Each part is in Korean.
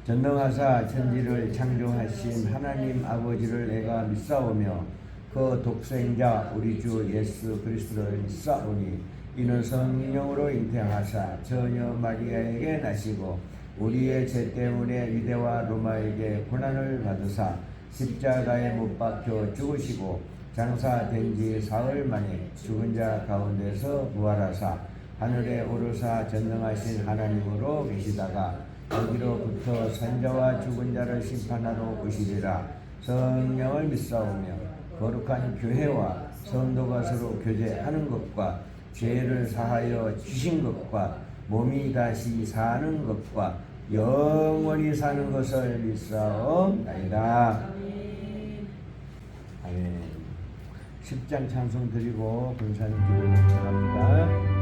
전능하사 천지를 창조하신 하나님 아버지를 내가 믿사오며 그 독생자 우리 주 예수 그리스도를 믿사오니 이는 성령으로 잉태하사 처녀 마리아에게 나시고 우리의 죄 때문에 유대와 로마에게 고난을 받으사 십자가에 못 박혀 죽으시고 장사된 지 사흘 만에 죽은 자 가운데서 부활하사 하늘에 오르사 전능하신 하나님으로 계시다가 여기로부터 산자와 죽은 자를 심판하러 오시리라. 성령을 믿사오며 거룩한 교회와 성도가 서로 교제하는 것과 죄를 사하여 주신 것과 몸이 다시 사는 것과 영원히 사는 것을 믿사옵나이다. 아멘. 10장 찬송 드리고 본사님 기도를 부탁합니다.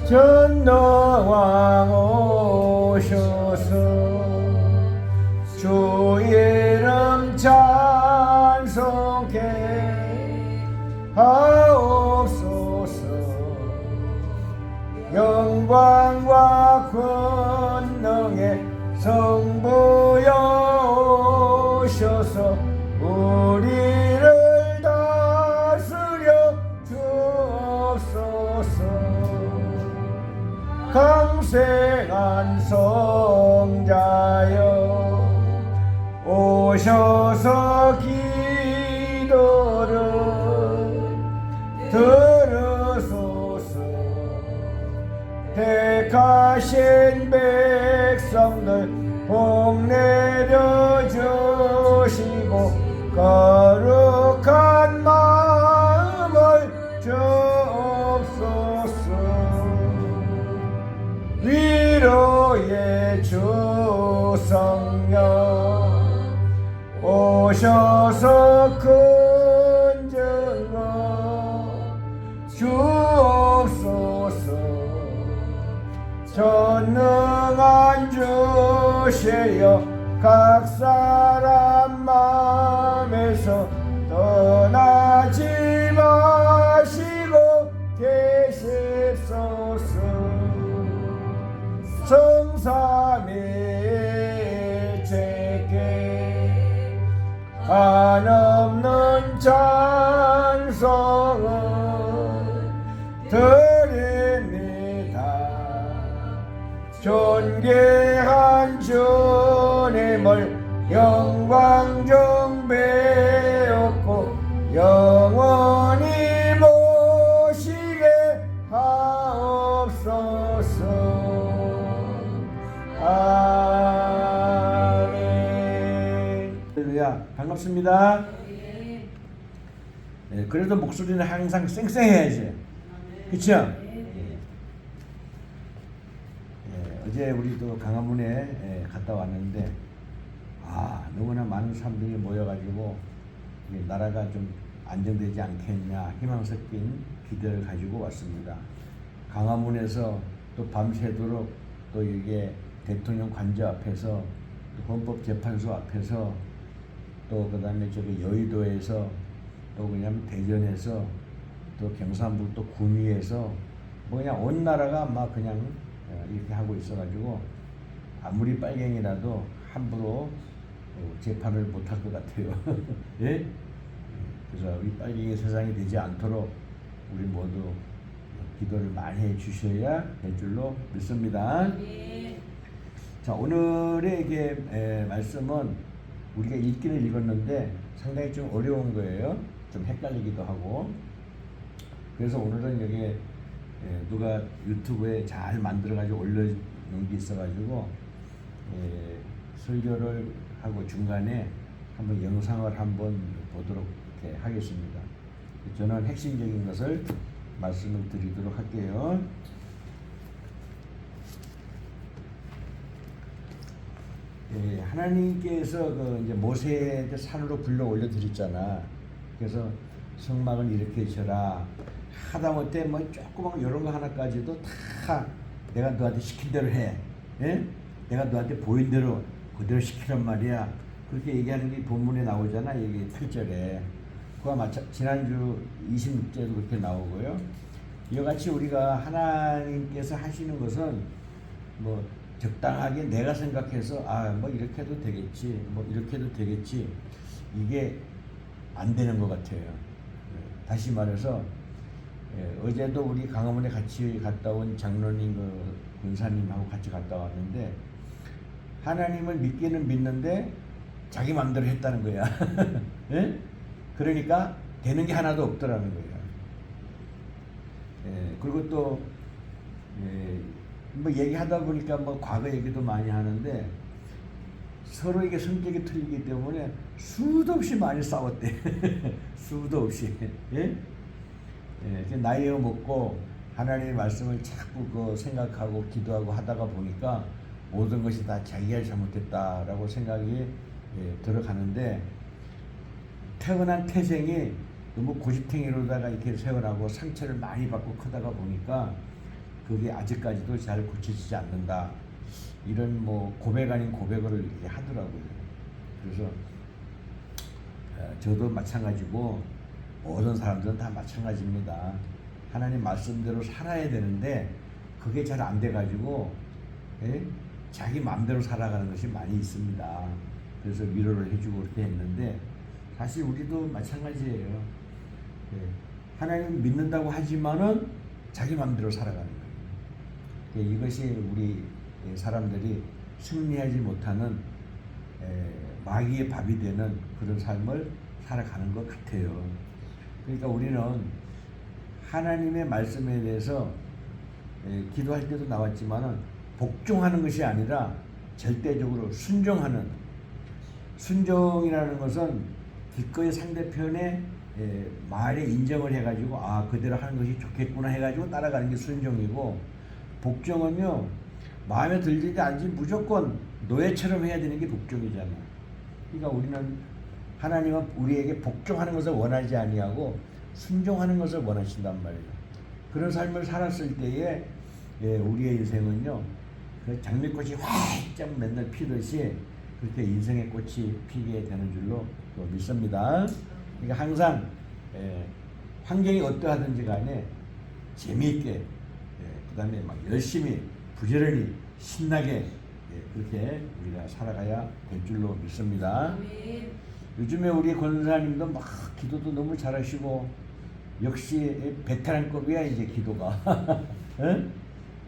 전능왕 오셔서 주 이름 찬송케 하옵소서. 영광과 권능의 성부여 오셔서 우리를 다스려 주옵소서. 강생한 성자여 오셔서 기도를 들으소서. 택하신 백성들 복 내려주시고 거룩한 마음을 주옵소서. 위로의 주 성령 오셔서 큰 증거 주옵소서. 전능한 주시여 각 사람 마음에서 떠나지 마시고 계십소서. 성삼일체께 한없는 찬송을 드립니다. 존귀한 주님을 영광 정배였고 영원히 모시게 하옵소서. 아멘. 할렐루야. 반갑습니다. 네, 그래도 목소리는 항상 쌩쌩해야지. 그쵸? 어제 우리도 강화문에 갔다 왔는데 너무나 많은 사람들이 모여가지고 나라가 좀 안정되지 않겠냐 희망 섞인 기대를 가지고 왔습니다. 강화문에서 또 밤새도록 또 이게 대통령 관저 앞에서 또 헌법재판소 앞에서 또 그다음에 저기 여의도에서 또 그냥 대전에서 또 경산북 또 구미에서 뭐 그냥 온 나라가 막 그냥 이렇게 하고 있어가지고 아무리 빨갱이라도 함부로 재판을 못할 것 같아요. 예? 그래서 이 빨갱이 세상이 되지 않도록 우리 모두 기도를 많이 해주셔야 될 줄로 믿습니다. 예. 자, 오늘의 이게 말씀은 우리가 읽기는 읽었는데 상당히 좀 어려운 거예요. 좀 헷갈리기도 하고. 그래서 오늘은 여기 누가 유튜브에 잘 만들어가지고 올려놓은 게 있어가지고 설교를 하고 중간에 한번 영상을 한번 보도록 하겠습니다. 저는 핵심적인 것을 말씀을 드리도록 할게요. 하나님께서 이제 모세의 산으로 불러 올려드렸잖아. 그래서 성막을 이렇게 쳐라. 하다못해 뭐 조그만 이런 거 하나까지도 다 내가 너한테 시킨 대로 해. 예? 내가 너한테 보인 대로 그대로 시키란 말이야. 그렇게 얘기하는 게 본문에 나오잖아. 여기 8절에. 그와 지난주 26절에도 그렇게 나오고요. 이와 같이 우리가 하나님께서 하시는 것은 뭐 적당하게 내가 생각해서 뭐 이렇게 해도 되겠지, 뭐 이렇게 해도 되겠지, 이게 안 되는 것 같아요. 다시 말해서 어제도 우리 강화문에 같이 갔다 온 장로님 권사님하고 같이 갔다 왔는데 하나님을 믿기는 믿는데 자기 마음대로 했다는 거야. 예? 그러니까 되는 게 하나도 없더라는 거예요. 그리고 또 뭐 얘기하다 보니까 뭐 과거 얘기도 많이 하는데 서로에게 성격이 틀리기 때문에 수도 없이 많이 싸웠대. 수도 없이. 예? 나이가 먹고 하나님의 말씀을 자꾸 생각하고 기도하고 하다가 보니까 모든 것이 다 자기가 잘못했다라고 생각이 들어가는데 태어난 태생이 너무 고집탱이로다가 이렇게 태어나고 상처를 많이 받고 크다가 보니까 그게 아직까지도 잘 고쳐지지 않는다. 이런 뭐 고백 아닌 고백을 이렇게 하더라고요. 그래서 저도 마찬가지고 모든 사람들은 다 마찬가지입니다. 하나님 말씀대로 살아야 되는데 그게 잘 안 돼가지고 자기 마음대로 살아가는 것이 많이 있습니다. 그래서 위로를 해주고 그렇게 했는데 사실 우리도 마찬가지예요. 하나님 믿는다고 하지만은 자기 마음대로 살아가는 거예요. 이것이 우리 사람들이 승리하지 못하는 마귀의 밥이 되는 그런 삶을 살아가는 것 같아요. 그러니까 우리는 하나님의 말씀에 대해서 기도할 때도 나왔지만은 복종하는 것이 아니라 절대적으로 순종하는, 순종이라는 것은 기꺼이 상대편의 말에 인정을 해가지고 그대로 하는 것이 좋겠구나 해가지고 따라가는 게 순종이고, 복종은요 마음에 들지 않지 무조건 노예처럼 해야 되는 게 복종이잖아. 그러니까 우리는 하나님은 우리에게 복종하는 것을 원하지 아니하고 순종하는 것을 원하신단 말이에요. 그런 삶을 살았을 때에 우리의 인생은요 그 장미꽃이 활짝 맨날 피듯이 그렇게 인생의 꽃이 피게 되는 줄로 믿습니다. 그러니까 항상 환경이 어떠하든지 간에 재미있게 그 다음에 막 열심히 부지런히 신나게 그렇게 우리가 살아가야 될 줄로 믿습니다. 요즘에 우리 권사님도 막 기도도 너무 잘하시고 역시 베테랑급이야 이제 기도가.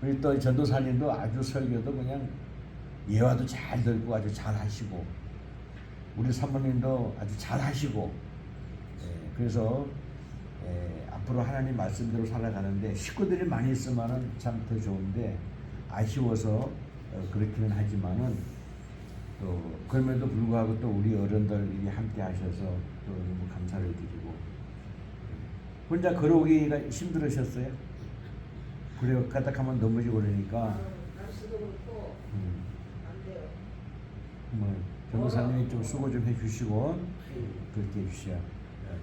우리 또 전도사님도 아주 설교도 그냥 예화도 잘 듣고 아주 잘 하시고 우리 사모님도 아주 잘 하시고 그래서 앞으로 하나님 말씀대로 살아가는데 식구들이 많이 있으면 참 더 좋은데 아쉬워서 그렇기는 하지만은 또 그럼에도 불구하고 또 우리 어른들이 함께 하셔서 또 너무 감사를 드리고 혼자 걸어오기가 힘들으셨어요? 그래요. 까딱하면 넘어지고 그러니까 날씨도 그렇고 안 돼요. 뭐 변호사님이 좀 수고 좀 해주시고 그렇게 해주셔야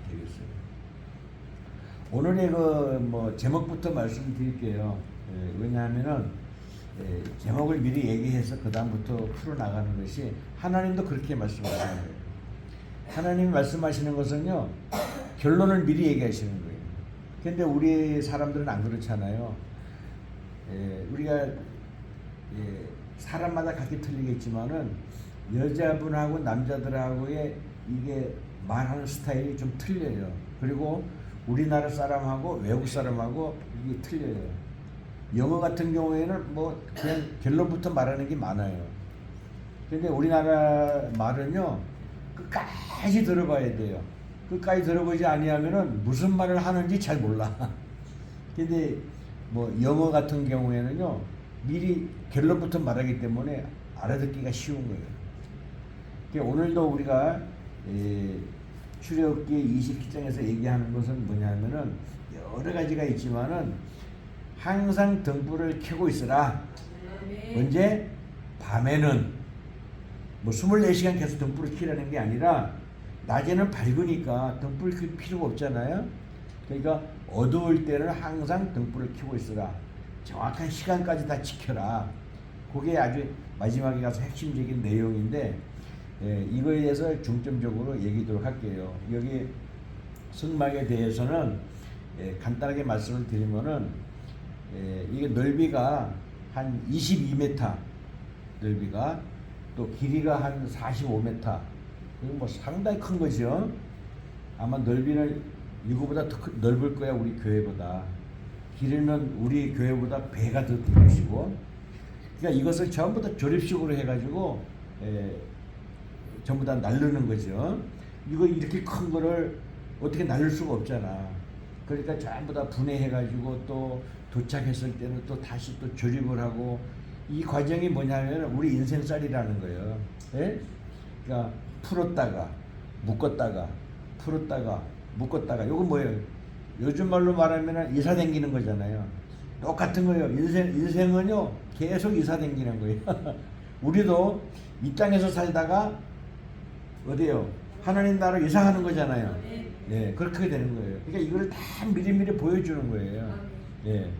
되겠어요. 오늘의 뭐 제목부터 말씀드릴게요. 왜냐하면은 제목을 미리 얘기해서 그 다음부터 풀어나가는 것이 하나님도 그렇게 말씀하시는 거예요. 하나님이 말씀하시는 것은요 결론을 미리 얘기하시는 거예요. 근데 우리 사람들은 안 그렇잖아요. 우리가 사람마다 각기 틀리겠지만은 여자분하고 남자들하고의 이게 말하는 스타일이 좀 틀려요. 그리고 우리나라 사람하고 외국 사람하고 이게 틀려요. 영어 같은 경우에는 뭐 그냥 결론부터 말하는 게 많아요. 근데 우리나라 말은요 끝까지 들어봐야 돼요. 끝까지 들어보지 아니하면은 무슨 말을 하는지 잘 몰라. 근데 뭐 영어 같은 경우에는요 미리 결론부터 말하기 때문에 알아듣기가 쉬운 거예요. 그러니까 오늘도 우리가 출애굽기 20장에서 얘기하는 것은 뭐냐면은 여러 가지가 있지만은 항상 등불을 켜고 있으라. 언제? 밤에는 뭐 24시간 계속 등불을 켜라는 게 아니라 낮에는 밝으니까 등불 켤 필요가 없잖아요. 그러니까 어두울 때는 항상 등불을 켜고 있으라. 정확한 시간까지 다 지켜라. 그게 아주 마지막에 가서 핵심적인 내용인데 이거에 대해서 중점적으로 얘기하도록 할게요. 여기 승막에 대해서는 간단하게 말씀을 드리면은 이게 넓이가 한 22m 넓이가 또 길이가 한 45m 이거 뭐 상당히 큰 거죠. 아마 넓이는 이거보다 더 넓을 거야 우리 교회보다. 길이는 우리 교회보다 배가 더 될 것이고. 그러니까 이것을 전부 다 조립식으로 해가지고 전부 다 날르는 거죠. 이거 이렇게 큰 거를 어떻게 날릴 수가 없잖아. 그러니까 전부 다 분해해가지고 또 도착했을 때는 또 다시 또 조립을 하고 이 과정이 뭐냐면 우리 인생살이라는 거예요. 예? 그러니까 풀었다가 묶었다가 풀었다가 묶었다가 요거 뭐예요? 요즘 말로 말하면 이사 댕기는 거잖아요. 똑같은 거예요. 인생은요 계속 이사 댕기는 거예요. 우리도 이 땅에서 살다가 어디요? 하나님 나라로 이사하는 거잖아요. 네, 그렇게 되는 거예요. 그러니까 이걸 다 미리미리 보여주는 거예요. 예.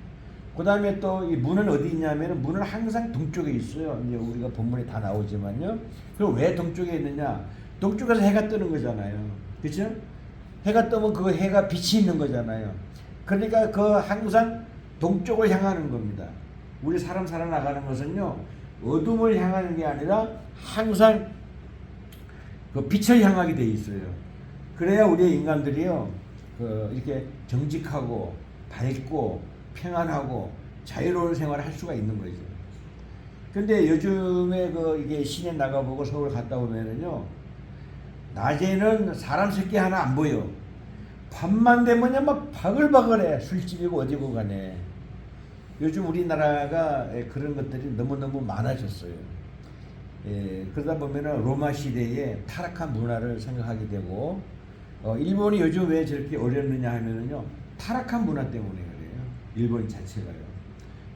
그 다음에 또 이 문은 어디 있냐면 문은 항상 동쪽에 있어요. 이제 우리가 본문에 다 나오지만요. 그럼 왜 동쪽에 있느냐? 동쪽에서 해가 뜨는 거잖아요. 그렇죠? 해가 뜨면 그 해가 빛이 있는 거잖아요. 그러니까 그 항상 동쪽을 향하는 겁니다. 우리 사람 살아나가는 것은요. 어둠을 향하는 게 아니라 항상 그 빛을 향하게 돼 있어요. 그래야 우리 인간들이요. 이렇게 정직하고 밝고 평안하고 자유로운 생활을 할 수가 있는 거죠. 근데 요즘에 이게 시내 나가보고 서울 갔다 오면은요. 낮에는 사람 새끼 하나 안 보여. 밤만 되면요 막 바글바글해. 술집이고 어디고 간에. 요즘 우리나라가 그런 것들이 너무너무 많아졌어요. 그러다 보면은 로마 시대의 타락한 문화를 생각하게 되고 일본이 요즘 왜 저렇게 어렵느냐 하면은요. 타락한 문화 때문에 그래요. 일본 자체가요.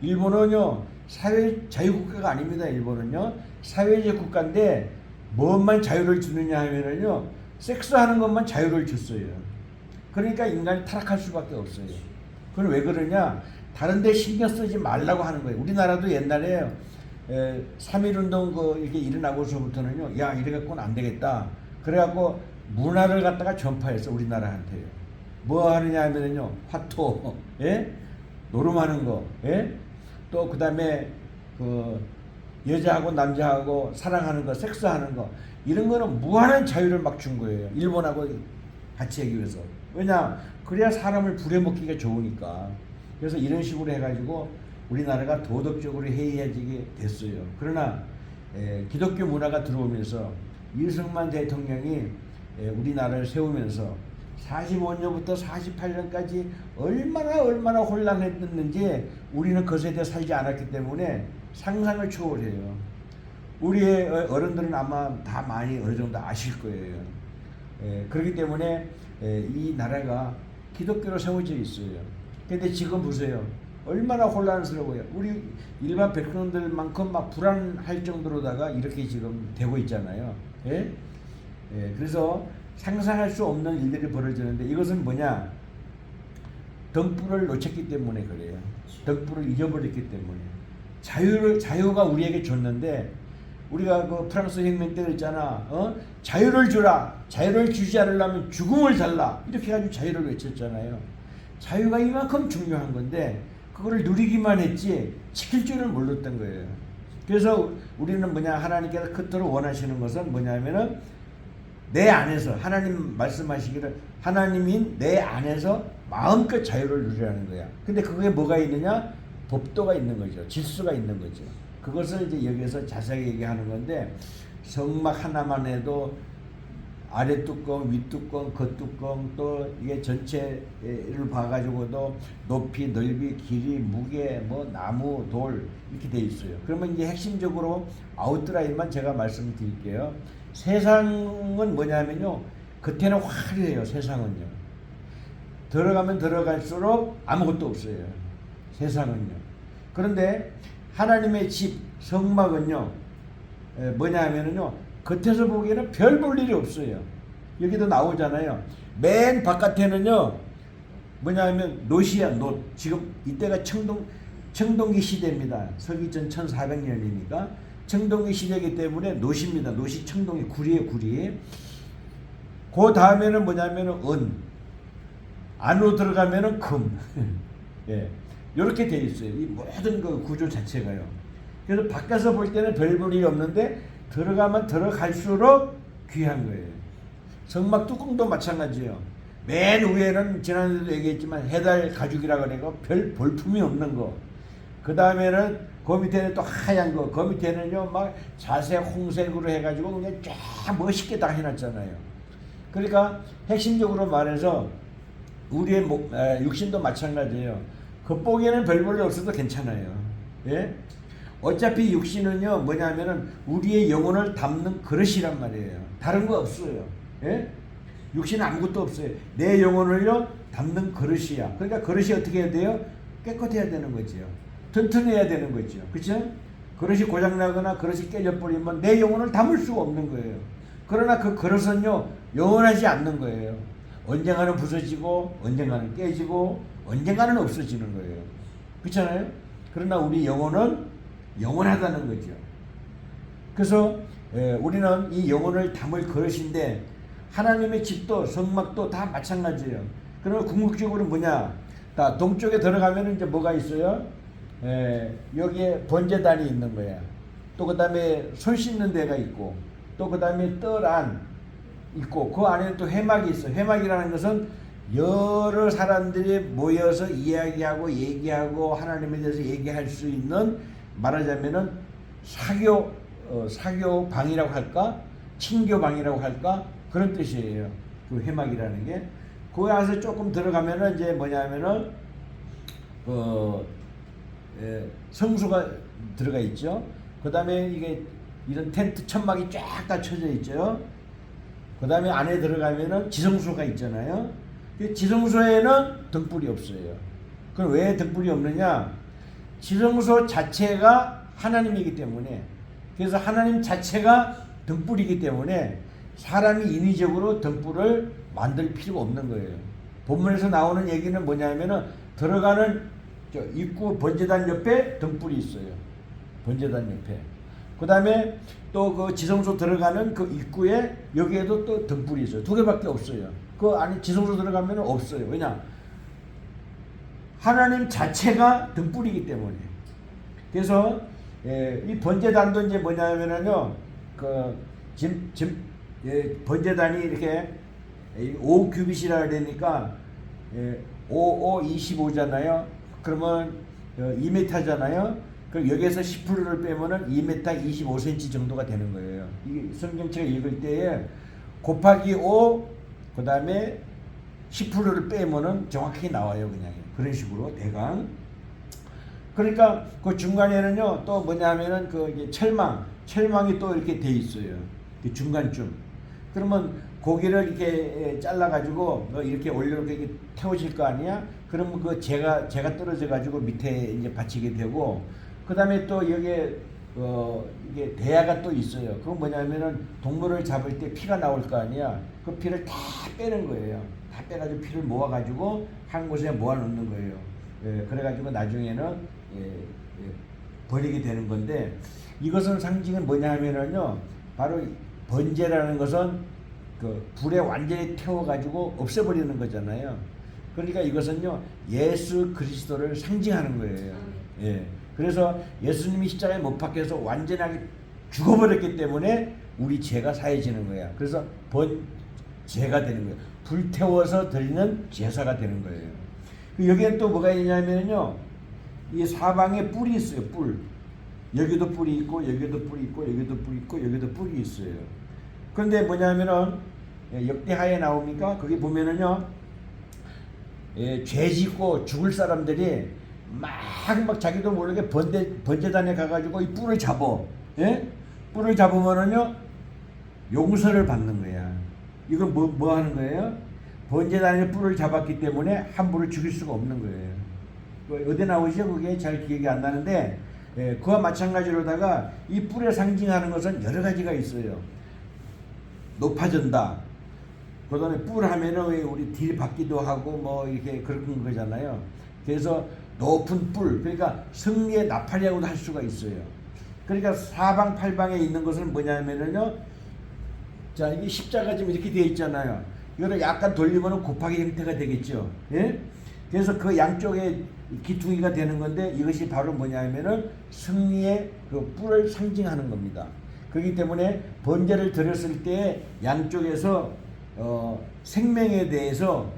일본은요. 사회 자유국가가 아닙니다. 일본은요. 사회주의 국가인데 뭐만 자유를 주느냐 하면은요. 섹스하는 것만 자유를 줬어요. 그러니까 인간이 타락할 수밖에 없어요. 그건 왜 그러냐? 다른 데 신경 쓰지 말라고 하는 거예요. 우리나라도 옛날에 3.1운동 이렇게 일어나고서부터는요. 야, 이래 갖고는 안 되겠다. 그래갖고 문화를 갖다가 전파했어. 우리나라한테요. 뭐 하느냐 하면은요. 화토, 예? 노름하는 거, 예? 또 그 다음에 여자하고 남자하고 사랑하는 거, 섹스하는 거 이런 거는 무한한 자유를 막 준 거예요. 일본하고 같이 하기 위해서. 왜냐? 그래야 사람을 부려먹기가 좋으니까. 그래서 이런 식으로 해가지고 우리나라가 도덕적으로 해이해지게 됐어요. 그러나 기독교 문화가 들어오면서 이승만 대통령이 우리나라를 세우면서 45년부터 48년까지 얼마나 혼란했는지 우리는 그 세대에 살지 않았기 때문에 상상을 초월해요. 우리의 어른들은 아마 다 많이 어느 정도 아실 거예요. 그렇기 때문에 이 나라가 기독교로 세워져 있어요. 근데 지금 보세요. 얼마나 혼란스러워요. 우리 일반 백성들만큼 막 불안할 정도로다가 이렇게 지금 되고 있잖아요. 예? 그래서 상상할 수 없는 일들이 벌어지는데 이것은 뭐냐? 등불을 놓쳤기 때문에 그래요. 등불을 잊어버렸기 때문에. 자유가 우리에게 줬는데 우리가 그 프랑스 혁명 때 그랬잖아. 자유를 주라. 자유를 주지 않으려면 죽음을 달라. 이렇게 해가지고 자유를 외쳤잖아요. 자유가 이만큼 중요한 건데 그거를 누리기만 했지 지킬 줄을 몰랐던 거예요. 그래서 우리는 뭐냐? 하나님께서 그토록 원하시는 것은 뭐냐면은 내 안에서 하나님 말씀하시기를 하나님인 내 안에서 마음껏 자유를 누리라는 거야. 근데 그게 뭐가 있느냐? 법도가 있는 거죠. 질서가 있는 거죠. 그것을 이제 여기서 자세하게 얘기하는 건데 성막 하나만 해도 아래 뚜껑, 윗 뚜껑, 겉 뚜껑 또 이게 전체를 봐가지고도 높이, 넓이, 길이, 무게, 뭐 나무, 돌 이렇게 돼 있어요. 그러면 이제 핵심적으로 아웃라인만 제가 말씀드릴게요. 세상은 뭐냐면요. 겉에는 화려해요. 세상은요. 들어가면 들어갈수록 아무것도 없어요. 세상은요. 그런데 하나님의 집 성막은요. 뭐냐 하면은요. 겉에서 보기에는 별 볼 일이 없어요. 여기도 나오잖아요. 맨 바깥에는요. 뭐냐 하면 놋이야. 놋. 지금 이때가 청동기 시대입니다. 서기전 1400년이니까 청동기 시대이기 때문에 놋입니다. 놋이 청동기 구리에 구리. 그 다음에는 뭐냐면은 안으로 들어가면은 금. 예. 이렇게 돼 있어요. 이 모든 그 구조 자체가요. 그래서 밖에서 볼 때는 별 볼이 없는데 들어가면 들어갈수록 귀한 거예요. 성막 뚜껑도 마찬가지예요. 맨 위에는 지난주에도 얘기했지만 해달 가죽이라 그래고 별 볼품이 없는 거. 그 다음에는 그 밑에는 또 하얀 거. 그 밑에는요 막 자색 홍색으로 해가지고 그냥 쫙 멋있게 다 해놨잖아요. 그러니까 핵심적으로 말해서 우리의 육신도 마찬가지예요. 겉보기에는 별 볼이 없어도 괜찮아요. 예? 어차피 육신은요 뭐냐면은 우리의 영혼을 담는 그릇이란 말이에요. 다른 거 없어요. 예? 육신은 아무것도 없어요. 내 영혼을요 담는 그릇이야. 그러니까 그릇이 어떻게 해야 돼요? 깨끗해야 되는 거죠. 튼튼해야 되는 거죠. 그렇죠? 그릇이 고장나거나 그릇이 깨져버리면 내 영혼을 담을 수가 없는 거예요. 그러나 그 그릇은요 영원하지 않는 거예요. 언젠가는 부서지고 언젠가는 깨지고 언젠가는 없어지는 거예요. 그렇잖아요? 그러나 우리 영혼은 영원하다는 거죠. 그래서 우리는 이 영혼을 담을 그릇인데 하나님의 집도 성막도 다 마찬가지예요. 그러면 궁극적으로 뭐냐? 다 동쪽에 들어가면 이제 뭐가 있어요? 여기에 번제단이 있는 거야. 또 그 다음에 손 씻는 데가 있고, 또 그 다음에 뜰안 있고, 그 안에 또 회막이 있어. 회막이라는 것은 여러 사람들이 모여서 이야기하고 얘기하고 하나님에 대해서 얘기할 수 있는 말하자면은 사교 방이라고 할까? 친교 방이라고 할까? 그런 뜻이에요. 그 회막이라는 게. 거기 안에서 조금 들어가면은 이제 뭐냐면은 성수가 들어가 있죠. 그 다음에 이게 이런 텐트 천막이 쫙 다 쳐져 있죠. 그 다음에 안에 들어가면은 지성소가 있잖아요. 지성소에는 등불이 없어요. 그럼 왜 등불이 없느냐? 지성소 자체가 하나님이기 때문에, 그래서 하나님 자체가 등불이기 때문에 사람이 인위적으로 등불을 만들 필요가 없는 거예요. 본문에서 나오는 얘기는 뭐냐면은 들어가는 입구 번제단 옆에 등불이 있어요. 번제단 옆에. 그 다음에 또 그 지성소 들어가는 그 입구에 여기에도 또 등불이 있어요. 두 개밖에 없어요. 그 안에 지성소 들어가면 없어요. 왜냐? 하나님 자체가 등불이기 때문에. 그래서 이 번제단도 이제 뭐냐면은요, 번제단이 이렇게 5규빗이라 되니까 5, 25잖아요. 그러면 2m잖아요. 그럼 여기에서 10%를 빼면은 2m 25cm 정도가 되는 거예요. 이게 성경책을 읽을 때에 곱하기 5, 그 다음에 10%를 빼면은 정확히 나와요. 그냥 그런 식으로 대강. 그러니까 그 중간에는요 또 뭐냐면은 그 철망이 또 이렇게 돼 있어요. 그 중간쯤. 그러면 고기를 이렇게 잘라가지고 이렇게 이렇게 태워질 거 아니야? 그러면 그 재가 떨어져가지고 밑에 이제 받치게 되고, 그 다음에 또 여기에 이게 대야가 또 있어요. 그건 뭐냐면은 동물을 잡을 때 피가 나올 거 아니야? 그 피를 다 빼는 거예요. 다 빼가지고 피를 모아가지고 한 곳에 모아놓는 거예요. 그래가지고 나중에는 버리게 되는 건데, 이것은 상징은 뭐냐 하면은요, 바로 번제라는 것은 그 불에 완전히 태워가지고 없애버리는 거잖아요. 그러니까 이것은요 예수 그리스도를 상징하는 거예요. 예. 그래서 예수님이 십자가에 못 박혀서 완전하게 죽어버렸기 때문에 우리 죄가 사해지는 거야. 그래서 번제가 되는 거예요. 불태워서 드리는 제사가 되는 거예요. 여기에 또 뭐가 있냐면요, 이 사방에 뿔이 있어요. 뿔. 여기도 뿔이 있고 여기도 뿔이 있고 여기도 뿔이 있고 여기도 뿔이 있어요. 그런데 뭐냐면은 역대하에 나옵니까? 거기 보면은요, 죄 짓고 죽을 사람들이 막 자기도 모르게 번제단에 가가지고 이 뿔을 잡어. 예? 뿔을 잡으면은요 용서를 받는 거야. 이건 뭐 하는 거예요? 번제단에 뿔을 잡았기 때문에 함부로 죽일 수가 없는 거예요. 어디 나오죠? 그게 잘 기억이 안 나는데, 그와 마찬가지로다가 이 뿔에 상징하는 것은 여러 가지가 있어요. 높아진다. 그 다음에 뿔 하면은 우리 딜 받기도 하고 뭐 이렇게 그런 거잖아요. 그래서 높은 뿔, 그러니까 승리의 나팔이라고도 할 수가 있어요. 그러니까 사방팔방에 있는 것은 뭐냐면은요, 자, 이게 십자가 지금 이렇게 되어 있잖아요. 이거를 약간 돌리면 곱하기 형태가 되겠죠. 예? 그래서 그 양쪽에 기둥이가 되는 건데 이것이 바로 뭐냐면은 승리의 그 뿔을 상징하는 겁니다. 그렇기 때문에 번제를 드렸을 때 양쪽에서 생명에 대해서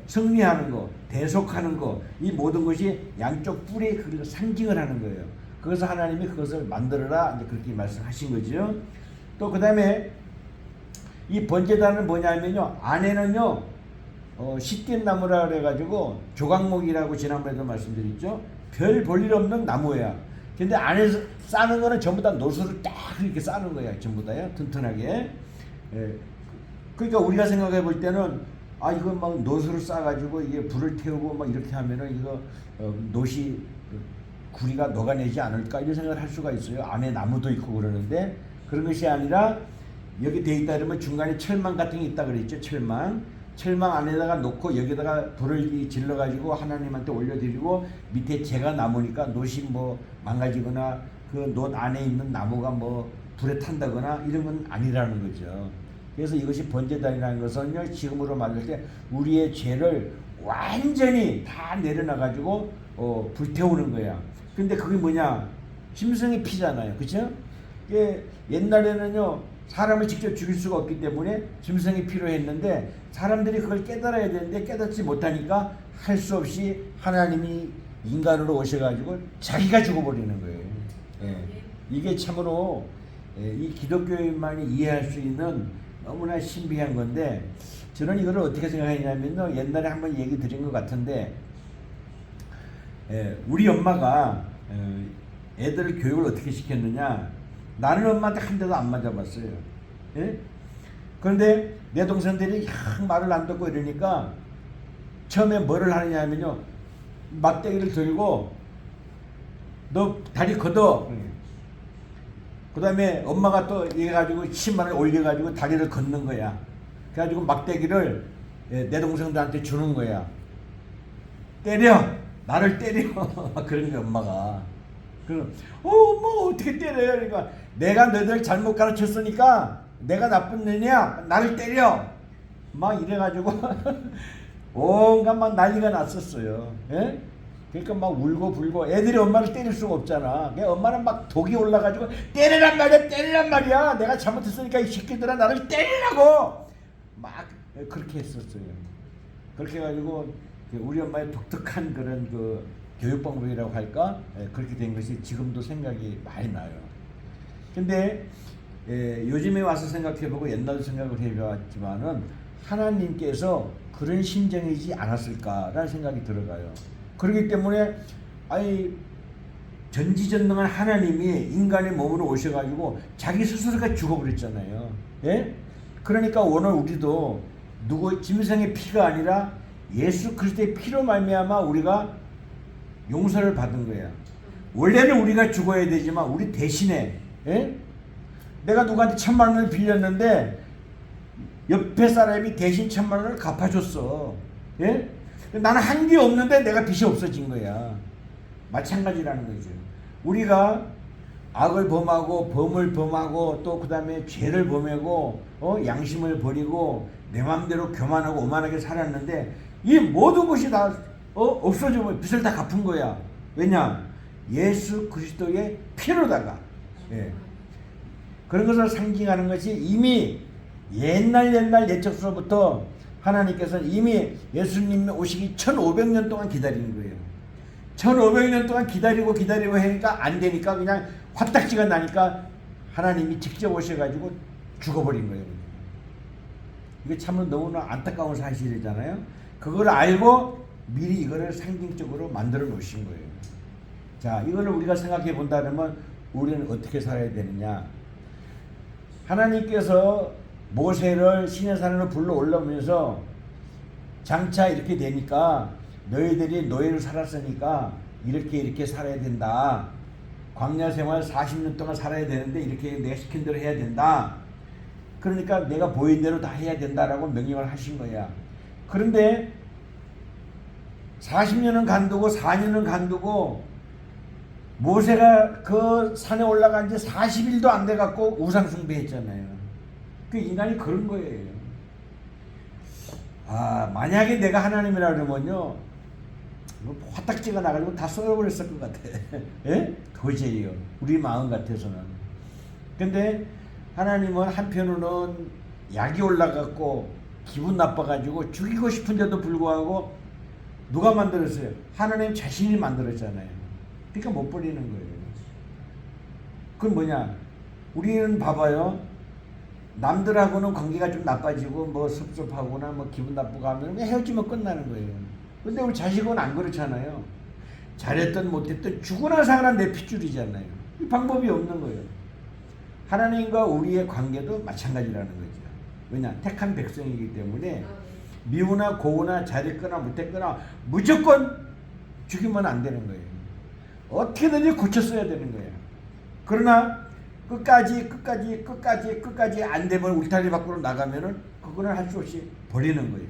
승리하는 거, 대속하는 거, 이 모든 것이 양쪽 뿔에 그 상징을 하는 거예요. 그래서 하나님이 그것을 만들어라 이제 그렇게 말씀하신 거죠. 또 그 다음에 이 번제단은 뭐냐면요, 안에는요 시띠나무라 그래가지고 조각목이라고 지난번에도 말씀드렸죠. 별 볼일 없는 나무야. 근데 안에서 싸는 거는 전부 다 노수를 딱 이렇게 싸는 거야. 전부 다요, 튼튼하게. 예. 그러니까 우리가 생각해 볼 때는 이거 막 노수를 싸가지고 이게 불을 태우고 막 이렇게 하면은 이거 노시 구리가 녹아내지 않을까 이런 생각을 할 수가 있어요. 안에 나무도 있고 그러는데 그런 것이 아니라 여기 돼 있다 그러면 중간에 철망 같은 게 있다 그랬죠. 철망 안에다가 놓고 여기다가 불을 질러 가지고 하나님한테 올려드리고 밑에 재가 남으니까 노시 뭐 망가지거나 그 노 안에 있는 나무가 뭐 불에 탄다거나 이런 건 아니라는 거죠. 그래서 이것이 번제단이라는 것은요, 지금으로 말할 때 우리의 죄를 완전히 다 내려놔 가지고 불태우는 거야. 근데 그게 뭐냐? 짐승의 피잖아요. 그렇죠? 옛날에는요 사람을 직접 죽일 수가 없기 때문에 짐승이 필요했는데 사람들이 그걸 깨달아야 되는데 깨닫지 못하니까 할 수 없이 하나님이 인간으로 오셔가지고 자기가 죽어버리는 거예요. 예. 이게 참으로 이 기독교인만이 이해할 수 있는 너무나 신비한 건데 저는 이거를 어떻게 생각하냐면요, 옛날에 한번 얘기 드린 것 같은데 우리 엄마가 애들을 교육을 어떻게 시켰느냐, 나는 엄마한테 한 대도 안 맞아봤어요. 예? 그런데 내 동생들이 말을 안 듣고 이러니까 처음에 뭐를 하느냐면요, 막대기를 들고 너 다리 걷어. 그 다음에 엄마가 또 해가지고 신발을 올려가지고 다리를 걷는 거야. 그래가지고 막대기를 내 동생들한테 주는 거야. 때려! 나를 때려! 그런 거야 엄마가. 그럼 엄마 어떻게 때려요? 그러니까 내가 너희들 잘못 가르쳤으니까 내가 나쁜 년이야. 나를 때려. 막 이래가지고 온갖 막 난리가 났었어요. 예? 그러니까 막 울고 불고 애들이 엄마를 때릴 수가 없잖아. 엄마는 막 독이 올라가지고 때리란 말이야. 내가 잘못했으니까 이 새끼들아 나를 때리라고 막 그렇게 했었어요. 그렇게 해가지고 우리 엄마의 독특한 그런 그 교육 방법이라고 할까? 그렇게 된 것이 지금도 생각이 많이 나요. 근데 요즘에 와서 생각해보고 옛날도 생각을 해봤지만은 하나님께서 그런 심정이지 않았을까라는 생각이 들어가요. 그렇기 때문에 전지전능한 하나님이 인간의 몸으로 오셔가지고 자기 스스로가 죽어버렸잖아요. 예? 그러니까 오늘 우리도 누구 짐승의 피가 아니라 예수 그리스도의 피로 말미암아 우리가 용서를 받은 거야. 원래는 우리가 죽어야 되지만 우리 대신에, 예? 내가 누구한테 1,000,000원을 빌렸는데 옆에 사람이 대신 1,000,000원을 갚아줬어. 예? 나는 한 게 없는데 내가 빚이 없어진 거야. 마찬가지라는 거죠. 우리가 악을 범하고 범을 범하고 또 그 다음에 죄를 범하고 양심을 버리고 내 마음대로 교만하고 오만하게 살았는데 이 모든 것이 다 없어지면 빚을 다 갚은 거야. 왜냐? 예수 그리스도의 피로다가. 예. 그런 것을 상징하는 것이 이미 옛날 옛적서부터 하나님께서는 이미 예수님이 오시기 1500년 동안 기다리는 거예요. 1500년 동안 기다리고 하니까 안 되니까 그냥 화딱지가 나니까 하나님이 직접 오셔가지고 죽어버린 거예요. 이게 참으로 너무나 안타까운 사실이잖아요. 그걸 알고 미리 이거를 상징적으로 만들어 놓으신 거예요. 자, 이거를 우리가 생각해 본다면 우리는 어떻게 살아야 되느냐. 하나님께서 모세를 시내산으로 불러 올라오면서 장차 이렇게 되니까 너희들이 노예를 살았으니까 이렇게 살아야 된다. 광야 생활 40년 동안 살아야 되는데 이렇게 내가 시킨 대로 해야 된다. 그러니까 내가 보인 대로 다 해야 된다라고 명령을 하신 거야. 그런데 40년은 간두고 4년은 간두고 모세가 그 산에 올라간 지 40일도 안 돼갖고 우상숭배했잖아요. 그 인간이 그런 거예요. 만약에 내가 하나님이라 그러면요, 뭐 화딱지가 나가지고 다 쏟아버렸을 것 같아. 예? 도저히요. 우리 마음 같아서는. 근데 하나님은 한편으로는 약이 올라갔고 기분 나빠가지고 죽이고 싶은데도 불구하고 누가 만들었어요? 하나님 자신이 만들었잖아요. 그러니까 못 버리는 거예요. 그건 뭐냐? 우리는 봐봐요. 남들하고는 관계가 좀 나빠지고 뭐 섭섭하거나 뭐 기분 나쁘고 하면 헤어지면 끝나는 거예요. 근데 우리 자식은 안 그렇잖아요. 잘했든 못했든 죽으나 사나 내 핏줄이잖아요. 이 방법이 없는 거예요. 하나님과 우리의 관계도 마찬가지라는 거죠. 왜냐? 택한 백성이기 때문에 미우나 고우나 잘했거나 못했거나 무조건 죽이면 안 되는 거예요. 어떻게든지 고쳤어야 되는 거예요. 그러나 끝까지 안 되면 울타리 밖으로 나가면은 그거는 할 수 없이 버리는 거예요.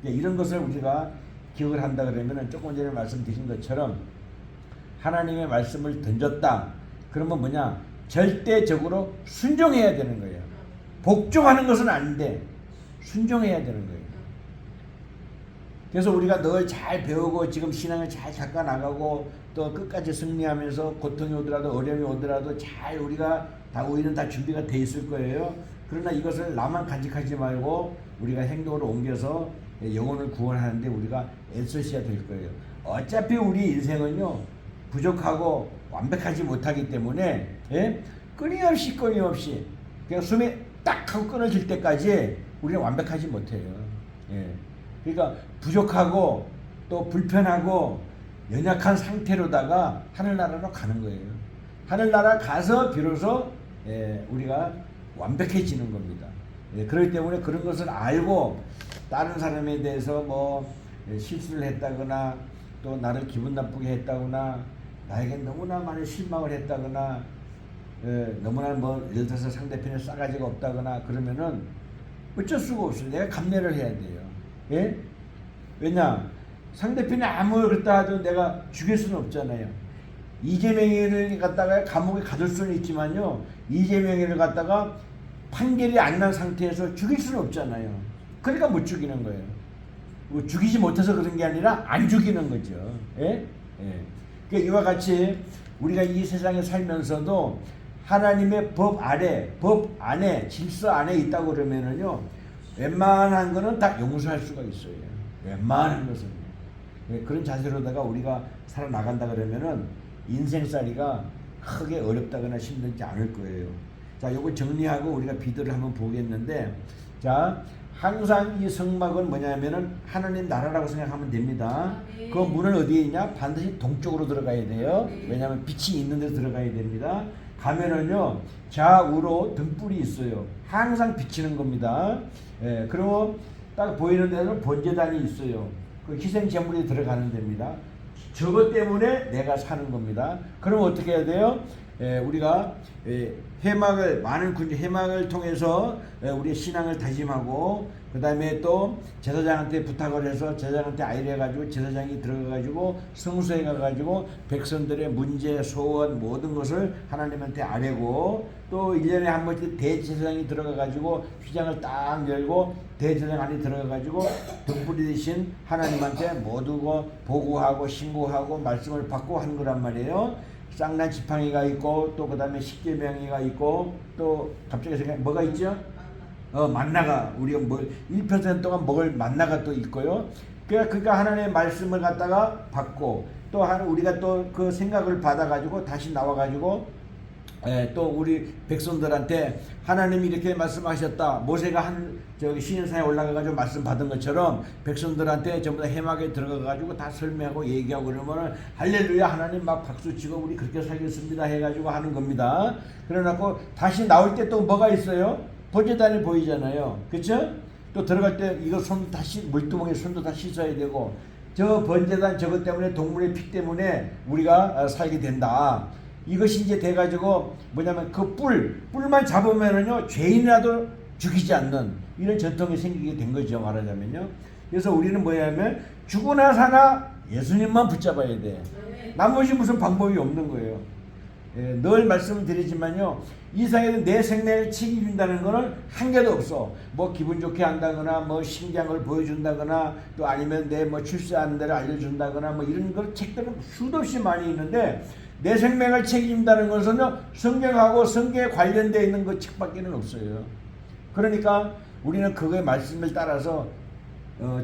이런 것을 우리가 기억을 한다 그러면은 조금 전에 말씀드린 것처럼 하나님의 말씀을 던졌다. 그러면 뭐냐? 절대적으로 순종해야 되는 거예요. 복종하는 것은 아닌데 순종해야 되는 거예요. 그래서 우리가 늘 잘 배우고 지금 신앙을 잘 닦아 나가고 또 끝까지 승리하면서 고통이 오더라도 어려움이 오더라도 잘 우리가 다 우리는 다 준비가 돼 있을 거예요. 그러나 이것을 나만 간직하지 말고 우리가 행동으로 옮겨서 영혼을 구원하는데 우리가 애써야 될 거예요. 어차피 우리 인생은요 부족하고 완벽하지 못하기 때문에 끊임없이 그냥 숨이 딱 하고 끊어질 때까지 우리는 완벽하지 못해요. 그러니까 부족하고 또 불편하고 연약한 상태로다가 하늘나라로 가는 거예요. 하늘나라 가서 비로소 우리가 완벽해지는 겁니다. 그렇기 때문에 그런 것을 알고 다른 사람에 대해서 뭐 실수를 했다거나 또 나를 기분 나쁘게 했다거나 나에게 너무나 많이 실망을 했다거나 너무나 뭐 예를 들어서 상대편에 싸가지가 없다거나 그러면은 어쩔 수가 없어요. 내가 감내를 해야 돼요. 왜냐? 상대편이 아무리 그렇다 해도 내가 죽일 수는 없잖아요. 이재명이를 갖다가 감옥에 가둘 수는 있지만요. 이재명이를 갖다가 판결이 안 난 상태에서 죽일 수는 없잖아요. 그러니까 못 죽이는 거예요. 뭐 죽이지 못해서 그런 게 아니라 안 죽이는 거죠. 그러니까 이와 같이 우리가 이 세상에 살면서도 하나님의 법 안에 질서 안에 있다고 그러면은요. 웬만한 거는 다 용서할 수가 있어요. 웬만한 것은. 그런 자세로다가 우리가 살아나간다 그러면은 인생살이가 크게 어렵다거나 힘들지 않을 거예요. 자, 요거 정리하고 우리가 비도를 한번 보겠는데, 자, 항상 이 성막은 뭐냐면은 하나님 나라라고 생각하면 됩니다. 그 문은 어디에 있냐? 반드시 동쪽으로 들어가야 돼요. 왜냐하면 빛이 있는 데 들어가야 됩니다. 가면은요, 좌우로 등불이 있어요. 항상 비치는 겁니다. 그리고 딱 보이는 데는 번제단이 있어요. 그 희생 제물이 들어가는 데입니다. 저것 때문에 내가 사는 겁니다. 그럼 어떻게 해야 돼요? 우리가 해막을 많은 군주 해막을 통해서 우리의 신앙을 다짐하고 그 다음에 또 제사장한테 부탁을 해서 제사장한테 아이를 해가지고 제사장이 들어가가지고 성소에 가가지고 백성들의 문제 소원 모든 것을 하나님한테 아뢰고 또 1년에 한 번씩 대제사장이 들어가가지고 휘장을 딱 열고 대제사장 안에 들어가가지고 등불이 되신 하나님한테 모두 보고하고 신고하고 말씀을 받고 하는 거란 말이에요. 쌍난 지팡이가 있고 또 그 다음에 십계명이가 있고 또 갑자기 생각 뭐가 있죠? 만나가 우리가 뭐 1% 동안 먹을 만나가 또 있고요. 그러니까 하나님의 말씀을 갖다가 받고 또 우리가 또 그 생각을 받아가지고 다시 나와가지고 또 우리 백성들한테 하나님이 이렇게 말씀하셨다. 모세가 저기 시내산에 올라가가지고 말씀 받은 것처럼 백성들한테 전부 다 해막에 들어가가지고 다 설명하고 얘기하고 그러면은 할렐루야 하나님 막 박수치고 우리 그렇게 살겠습니다 해가지고 하는 겁니다. 그래놓고 다시 나올 때 또 뭐가 있어요? 번제단이 보이잖아요. 그쵸? 또 들어갈 때 이거 손 다시 물두멍에 손도 다 씻어야 되고 저 번제단 저것 때문에 동물의 피 때문에 우리가 살게 된다. 이것이 이제 돼가지고 뭐냐면 그 뿔만 잡으면은요 죄인이라도 죽이지 않는 이런 전통이 생기게 된 거죠 말하자면요. 그래서 우리는 뭐냐면 죽으나 사나 예수님만 붙잡아야 돼. 나머지 무슨 방법이 없는 거예요. 늘 말씀을 드리지만요, 이 세상에서 내 생명을 책임진다는 것은 한계도 없어. 뭐 기분 좋게 한다거나, 뭐 신기한 걸 보여준다거나, 또 아니면 내 뭐 출세하는 데를 알려준다거나, 뭐 이런 걸 책들은 수도 없이 많이 있는데, 내 생명을 책임진다는 것은요, 성경하고 성경에 관련되어 있는 그 책밖에는 없어요. 그러니까 우리는 그거의 말씀을 따라서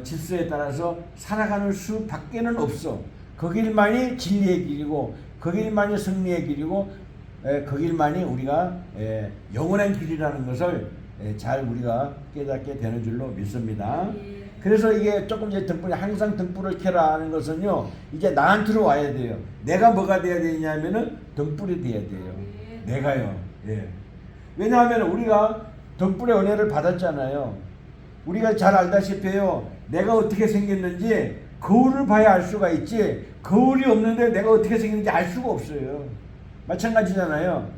질서에 따라서 살아가는 수밖에는 없어. 그 길만이 진리의 길이고, 그 길만이 승리의 길이고, 그 길만이 우리가 영원한 길이라는 것을 잘 우리가 깨닫게 되는 줄로 믿습니다. 그래서 이게 조금 이제 등불이 항상 등불을 켜라 하는 것은요, 이제 나한테로 와야 돼요. 내가 뭐가 돼야 되냐면은 등불이 돼야 돼요. 내가요. 예. 왜냐하면 우리가 등불의 은혜를 받았잖아요. 우리가 잘 알다시피요, 내가 어떻게 생겼는지 거울을 봐야 알 수가 있지, 거울이 없는데 내가 어떻게 생겼는지 알 수가 없어요. 마찬가지잖아요.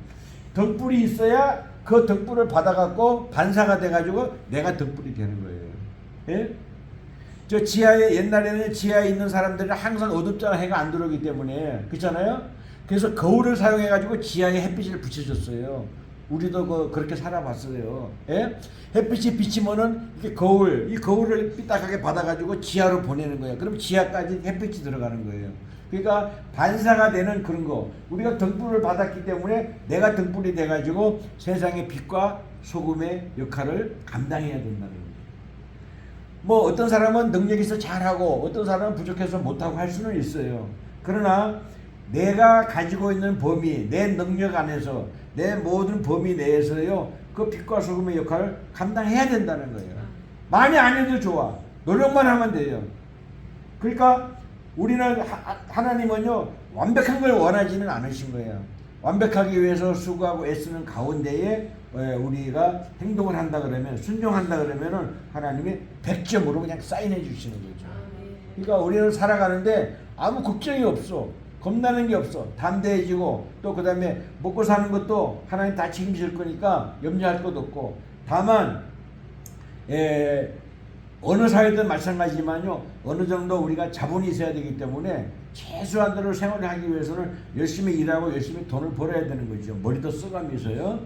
등불이 있어야 그 등불을 받아갖고 반사가 돼가지고 내가 등불이 되는 거예요. 예? 저 지하에, 옛날에는 지하에 있는 사람들은 항상 어둡잖아, 해가 안 들어오기 때문에. 그렇잖아요? 그래서 거울을 사용해가지고 지하에 햇빛을 비춰줬어요. 우리도 그렇게 살아봤어요. 예? 햇빛이 비치면은 이렇게 이 거울을 삐딱하게 받아가지고 지하로 보내는 거예요. 그럼 지하까지 햇빛이 들어가는 거예요. 그러니까 반사가 되는 그런 거. 우리가 등불을 받았기 때문에 내가 등불이 돼가지고 세상의 빛과 소금의 역할을 감당해야 된다는 거예요. 뭐 어떤 사람은 능력이 있어 잘하고 어떤 사람은 부족해서 못하고 할 수는 있어요. 그러나 내가 가지고 있는 범위, 내 능력 안에서, 내 모든 범위 내에서요, 그 빛과 소금의 역할을 감당해야 된다는 거예요. 많이 안 해도 좋아. 노력만 하면 돼요. 그러니까 우리는 하나님은요, 완벽한 걸 원하지는 않으신 거예요. 완벽하기 위해서 수고하고 애쓰는 가운데에 우리가 행동을 한다 그러면, 순종한다 그러면은 하나님이 100점으로 그냥 사인해 주시는 거죠. 그러니까 우리는 살아가는데 아무 걱정이 없어. 겁나는 게 없어. 담대해지고, 또 그 다음에 먹고 사는 것도 하나님 다 책임질 거니까 염려할 것도 없고, 다만 어느 사회든 마찬가지지만요, 어느 정도 우리가 자본이 있어야 되기 때문에 최소한대로 생활을 하기 위해서는 열심히 일하고 열심히 돈을 벌어야 되는 거죠. 머리도 써가면서요.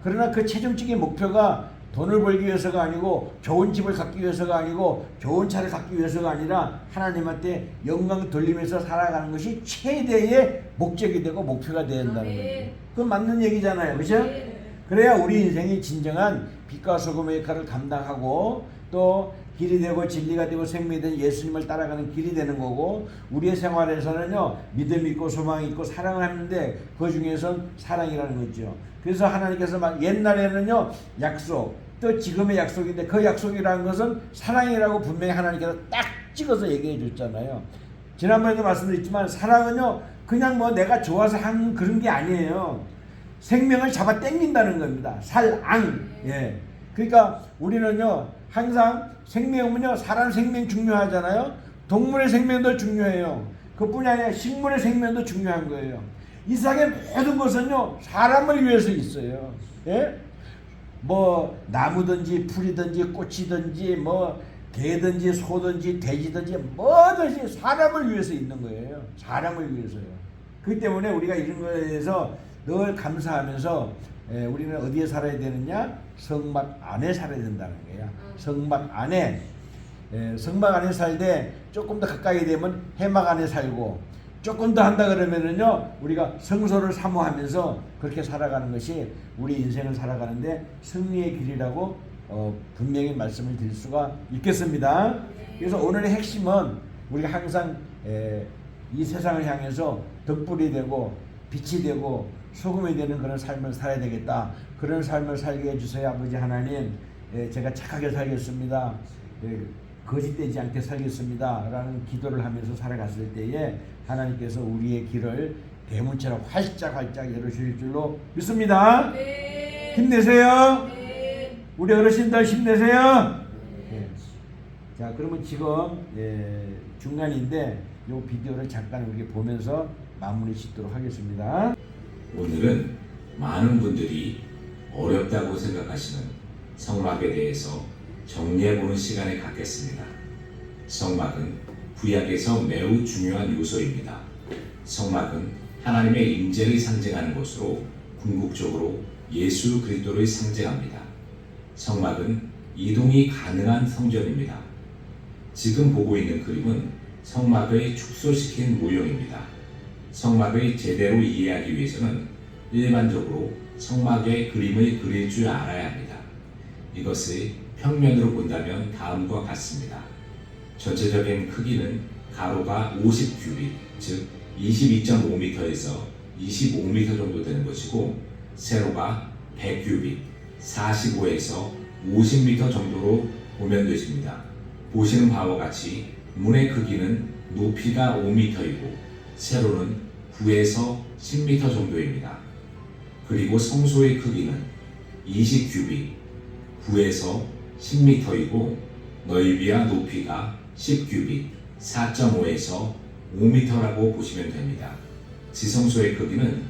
그러나 그 최종적인 목표가 돈을 벌기 위해서가 아니고, 좋은 집을 갖기 위해서가 아니고, 좋은 차를 갖기 위해서가 아니라 하나님한테 영광 돌리면서 살아가는 것이 최대의 목적이 되고 목표가 되어야 한다는 거예요. 그건 맞는 얘기잖아요. 그죠? 그래야 우리 인생이 진정한 빛과 소금의 역할을 감당하고, 또 길이 되고 진리가 되고 생명이 되는 예수님을 따라가는 길이 되는 거고, 우리의 생활에서는요, 믿음이 있고 소망이 있고 사랑을 하는데 그 중에선 사랑이라는 거죠. 그래서 하나님께서 옛날에는요, 약속, 또 지금의 약속인데 그 약속이라는 것은 사랑이라고 분명히 하나님께서 딱 찍어서 얘기해 줬잖아요. 지난번에도 말씀드렸지만 사랑은요, 그냥 뭐 내가 좋아서 하는 그런 게 아니에요. 생명을 잡아 당긴다는 겁니다. 살앙. 예. 그러니까 우리는요, 항상 생명은요, 사람 생명 중요하잖아요. 동물의 생명도 중요해요. 그뿐이 아니라 식물의 생명도 중요한 거예요. 이 세상의 모든 것은요, 사람을 위해서 있어요. 예? 뭐 나무든지 풀이든지 꽃이든지 뭐 개든지 소든지 돼지든지 뭐든지 사람을 위해서 있는 거예요. 사람을 위해서요. 그렇기 때문에 우리가 이런 거에 대해서 늘 감사하면서 우리는 어디에 살아야 되느냐? 성막 안에 살아야 된다는 거예요. 성막 안에. 성막 안에 살되 조금 더 가까이 되면 해막 안에 살고, 조금 더 한다 그러면은요, 우리가 성소를 사모하면서 그렇게 살아가는 것이 우리 인생을 살아가는데 승리의 길이라고 분명히 말씀을 드릴 수가 있겠습니다. 그래서 오늘의 핵심은 우리가 항상 이 세상을 향해서 덕불이 되고 빛이 되고 소금이 되는 그런 삶을 살아야 되겠다. 그런 삶을 살게 해주세요. 아버지 하나님, 제가 착하게 살겠습니다. 거짓되지 않게 살겠습니다. 라는 기도를 하면서 살아갔을 때에 하나님께서 우리의 길을 대문처럼 활짝 열어주실 줄로 믿습니다. 네. 힘내세요. 네. 우리 어르신들 힘내세요. 네. 자, 그러면 지금 중간인데 이 비디오를 잠깐 우리 보면서 마무리 짓도록 하겠습니다. 오늘은 많은 분들이 어렵다고 생각하시는 성막에 대해서 정리해보는 시간을 갖겠습니다. 성막은 구약에서 매우 중요한 요소입니다. 성막은 하나님의 임재를 상징하는 것으로 궁극적으로 예수 그리스도를 상징합니다. 성막은 이동이 가능한 성전입니다. 지금 보고 있는 그림은 성막을 축소시킨 모형입니다. 성막을 제대로 이해하기 위해서는 일반적으로 성막의 그림을 그릴 줄 알아야 합니다. 이것을 평면으로 본다면 다음과 같습니다. 전체적인 크기는 가로가 50규빗, 즉 22.5m에서 25m 정도 되는 것이고, 세로가 100규빗, 45에서 50m 정도로 보면 되십니다. 보시는 바와 같이 문의 크기는 높이가 5m이고 세로는 9에서 10m 정도입니다. 그리고 성소의 크기는 20규빗, 9에서 10m이고 넓이와 높이가 10규빗, 4.5에서 5m라고 보시면 됩니다. 지성소의 크기는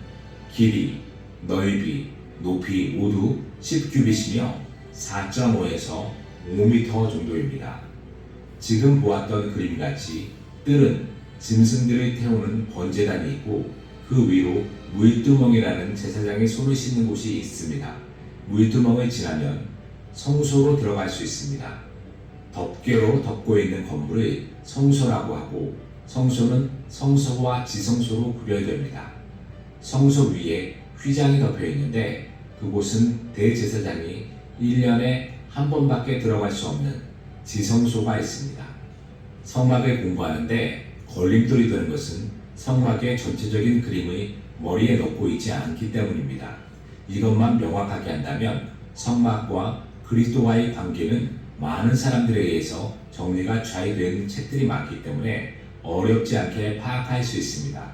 길이, 넓이, 높이 모두 10규빗이며 4.5에서 5m 정도입니다. 지금 보았던 그림같이 뜰은 짐승들을 태우는 번제단이 있고 그 위로 물두멍이라는 제사장이 손을 씻는 곳이 있습니다. 물두멍을 지나면 성소로 들어갈 수 있습니다. 덮개로 덮고 있는 건물을 성소라고 하고 성소는 성소와 지성소로 구별됩니다. 성소 위에 휘장이 덮여 있는데 그곳은 대제사장이 1년에 한 번밖에 들어갈 수 없는 지성소가 있습니다. 성막을 공부하는데 걸림돌이 되는 것은 성막의 전체적인 그림을 머리에 넣고 있지 않기 때문입니다. 이것만 명확하게 한다면 성막과 그리스도와의 관계는 많은 사람들에 의해서 정리가 잘 된 책들이 많기 때문에 어렵지 않게 파악할 수 있습니다.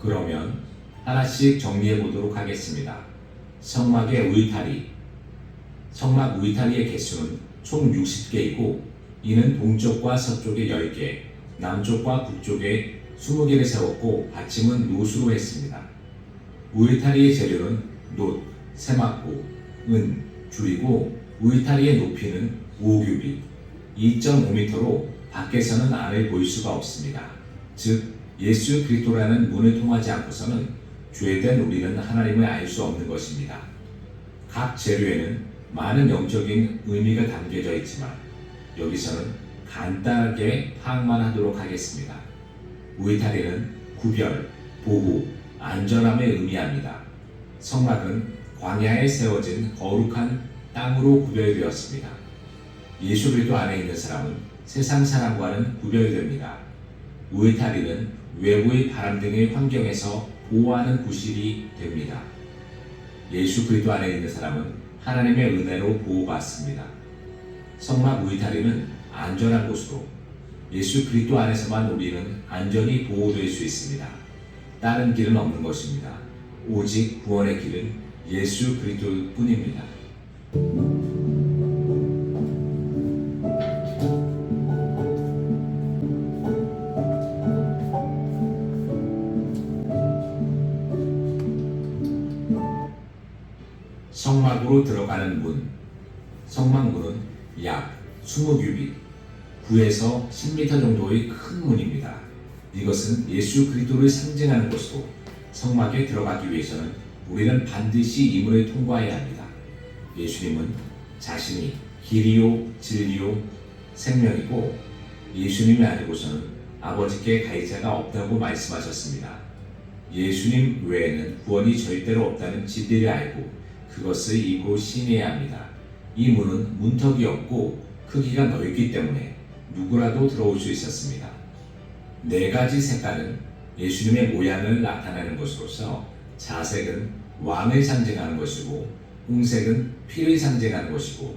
그러면 하나씩 정리해 보도록 하겠습니다. 성막의 울타리. 성막 울타리의 개수는 총 60개이고 이는 동쪽과 서쪽에 10개, 남쪽과 북쪽에 20개를 세웠고 받침은 노수로 했습니다. 울타리의 재료는 놋, 세마포, 은, 줄이고 울타리의 높이는 5규빗, 2.5m로 밖에서는 안을 볼 수가 없습니다. 즉 예수 그리스도라는 문을 통하지 않고서는 죄된 우리는 하나님을 알 수 없는 것입니다. 각 재료에는 많은 영적인 의미가 담겨져 있지만 여기서는 간단하게 파악만 하도록 하겠습니다. 울타리는 구별, 보호, 안전함을 의미합니다. 성막은 광야에 세워진 거룩한 땅으로 구별되었습니다. 예수 그리스도 안에 있는 사람은 세상 사람과는 구별됩니다. 울타리는 외부의 바람 등의 환경에서 보호하는 구실이 됩니다. 예수 그리스도 안에 있는 사람은 하나님의 은혜로 보호받습니다. 성막 울타리는 안전한 곳으로 예수 그리스도 안에서만 우리는 안전히 보호될 수 있습니다. 다른 길은 없는 것입니다. 오직 구원의 길은 예수 그리스도일 뿐입니다. 성막으로 들어가는 문. 성막문은 약 20규빗, 9에서 10m 정도의 큰 문입니다. 이것은 예수 그리스도를 상징하는 것으로 성막에 들어가기 위해서는 우리는 반드시 이 문을 통과해야 합니다. 예수님은 자신이 길이요 진리요 생명이고 예수님이 아니고서는 아버지께 갈 자가 없다고 말씀하셨습니다. 예수님 외에는 구원이 절대로 없다는 진리를 알고 그것을 입으로 신뢰해야 합니다. 이 문은 문턱이 없고 크기가 넓기 때문에 누구라도 들어올 수 있었습니다. 4가지 색깔은 예수님의 모양을 나타내는 것으로서 자색은 왕을 상징하는 것이고 홍색은 피를 상징하는 것이고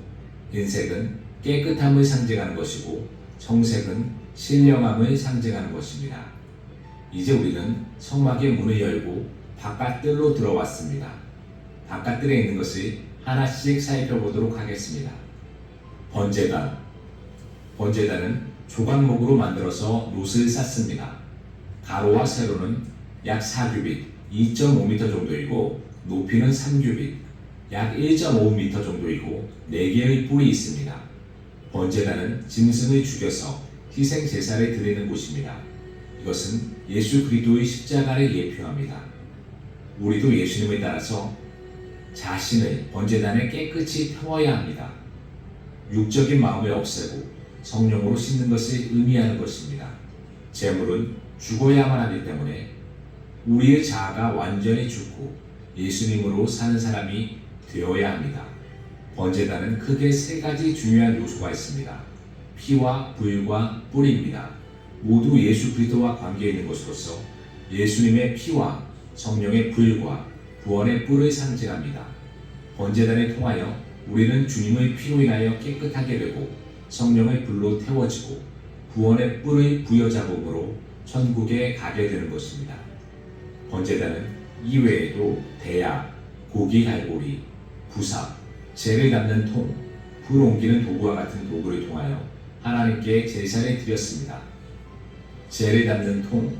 흰색은 깨끗함을 상징하는 것이고 청색은 신령함을 상징하는 것입니다. 이제 우리는 성막의 문을 열고 바깥뜰로 들어왔습니다. 바깥뜰에 있는 것을 하나씩 살펴보도록 하겠습니다. 번제단. 번제단은 조각목으로 만들어서 놋을 쌌습니다. 가로와 세로는 약 4규빗, 2.5m 정도이고 높이는 3규빗, 약 1.5m 정도이고 4개의 뿔이 있습니다. 번제단은 짐승을 죽여서 희생 제사를 드리는 곳입니다. 이것은 예수 그리스도의 십자가를 예표합니다. 우리도 예수님을 따라서 자신의 번제단에 깨끗이 태워야 합니다. 육적인 마음을 없애고 성령으로 씻는 것을 의미하는 것입니다. 재물은 죽어야만 하기 때문에 우리의 자아가 완전히 죽고 예수님으로 사는 사람이 되어야 합니다. 번제단은 크게 세 가지 중요한 요소가 있습니다. 피와 불과 뿔입니다. 모두 예수 그리스도와 관계 있는 것으로서 예수님의 피와 성령의 불과 구원의 뿔을 상징합니다. 번제단을 통하여 우리는 주님의 피로 인하여 깨끗하게 되고 성령의 불로 태워지고 구원의 뿔의 부여잡음으로 천국에 가게 되는 것입니다. 번제단은 이외에도 대야, 고기 갈고리, 부삽, 재를 담는 통, 불 옮기는 도구와 같은 도구를 통하여 하나님께 제사를 드렸습니다. 재를 담는 통,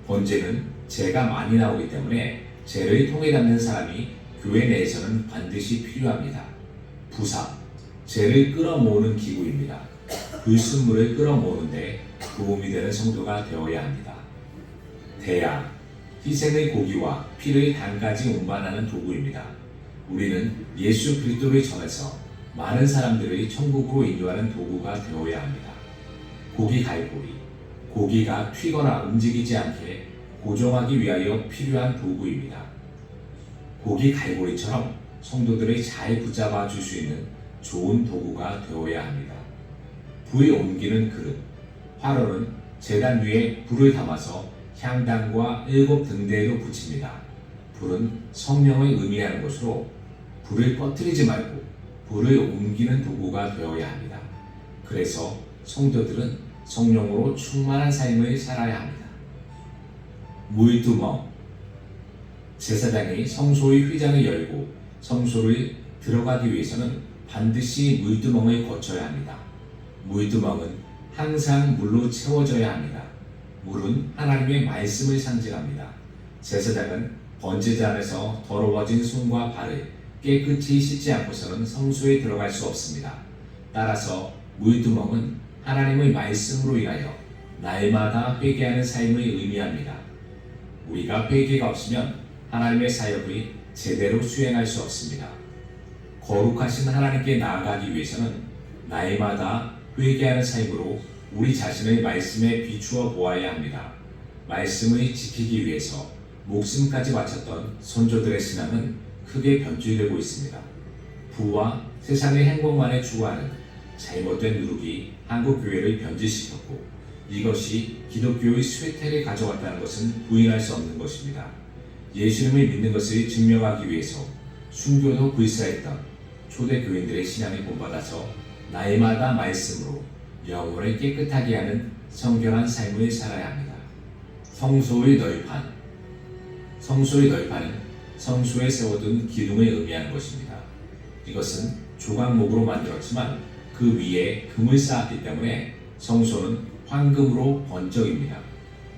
번제는 재가 많이 나오기 때문에 재를 통에 담는 사람이 교회 내에서는 반드시 필요합니다. 부삽, 재를 끌어모으는 기구입니다. 불순물을 끌어모으는데 도움이 되는 성도가 되어야 합니다. 대야, 희생의 고기와 피를 단가지 운반하는 도구입니다. 우리는 예수 그리스도를 전해서 많은 사람들을 천국으로 인도하는 도구가 되어야 합니다. 고기 갈고리, 고기가 튀거나 움직이지 않게 고정하기 위하여 필요한 도구입니다. 고기 갈고리처럼 성도들을 잘 붙잡아 줄 수 있는 좋은 도구가 되어야 합니다. 불 옮기는 그릇, 화로는 제단 위에 불을 담아서 향단과 7 등대에도 붙입니다. 불은 성령을 의미하는 것으로 불을 꺼뜨리지 말고 불을 옮기는 도구가 되어야 합니다. 그래서 성도들은 성령으로 충만한 삶을 살아야 합니다. 물두멍, 제사장이 성소의 휘장을 열고 성소를 들어가기 위해서는 반드시 물두멍을 거쳐야 합니다. 물두멍은 항상 물로 채워져야 합니다. 물은 하나님의 말씀을 상징합니다. 제사장은 번제잔에서 더러워진 손과 발을 깨끗이 씻지 않고서는 성소에 들어갈 수 없습니다. 따라서 물두멍은 하나님의 말씀으로 인하여 날마다 회개하는 삶을 의미합니다. 우리가 회개가 없으면 하나님의 사역을 제대로 수행할 수 없습니다. 거룩하신 하나님께 나아가기 위해서는 날마다 회개하는 삶으로 우리 자신의 말씀에 비추어 보아야 합니다. 말씀을 지키기 위해서 목숨까지 바쳤던 선조들의 신앙은 크게 변질되고 있습니다. 부와 세상의 행복만에 추구하는 잘못된 누룩이 한국 교회를 변질시켰고 이것이 기독교의 쇠퇴를 가져왔다는 것은 부인할 수 없는 것입니다. 예수님을 믿는 것을 증명하기 위해서 순교도 불사했던 초대교인들의 신앙이 본받아서 날마다 말씀으로 영혼을 깨끗하게 하는 성결한 삶을 살아야 합니다. 성소의 널판, 성소의 널판은 성소에 세워둔 기둥을 의미하는 것입니다. 이것은 조각목으로 만들었지만 그 위에 금을 쌓았기 때문에 성소는 황금으로 번쩍입니다.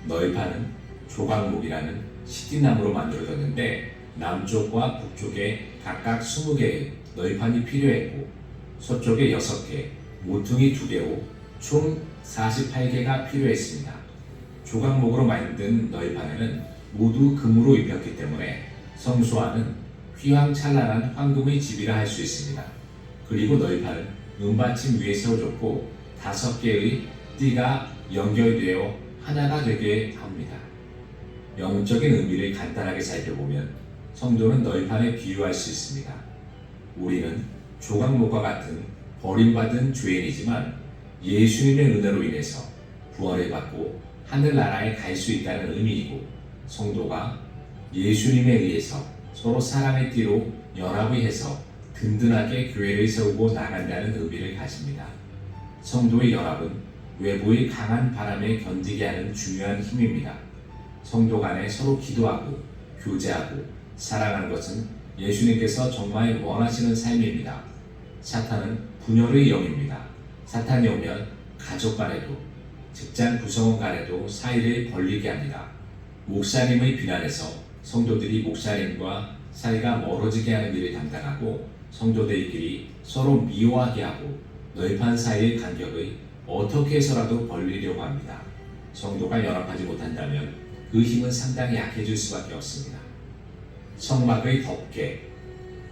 널판은 조각목이라는 시띠나무로 만들어졌는데 남쪽과 북쪽에 각각 20개의 널판이 필요했고 서쪽에 6개, 모퉁이 2개로 총 48개가 필요했습니다. 조각목으로 만든 널판에는 모두 금으로 입혔기 때문에 성소 안은 휘황찬란한 황금의 집이라 할 수 있습니다. 그리고 널판은 은받침 위에 세워졌고 5개의 띠가 연결되어 하나가 되게 합니다. 영적인 의미를 간단하게 살펴보면 성도는 널판에 비유할 수 있습니다. 우리는 조각목과 같은 버림받은 죄인이지만 예수님의 은혜로 인해서 구원을 받고 하늘나라에 갈 수 있다는 의미이고 성도가 예수님에 의해서 서로 사랑의 띠로 연합을 해서 든든하게 교회를 세우고 나간다는 의미를 가집니다. 성도의 연합은 외부의 강한 바람에 견디게 하는 중요한 힘입니다. 성도 간에 서로 기도하고 교제하고 사랑하는 것은 예수님께서 정말 원하시는 삶입니다. 사탄은 분열의 영입니다. 사탄이 오면 가족 간에도 직장 구성원 간에도 사이를 벌리게 합니다. 목사님의 비난에서 성도들이 목사님과 사이가 멀어지게 하는 일을 담당하고 성도들끼리 서로 미워하게 하고 널판 사이의 간격을 어떻게 해서라도 벌리려고 합니다. 성도가 연합하지 못한다면 그 힘은 상당히 약해질 수밖에 없습니다. 성막의 덮개,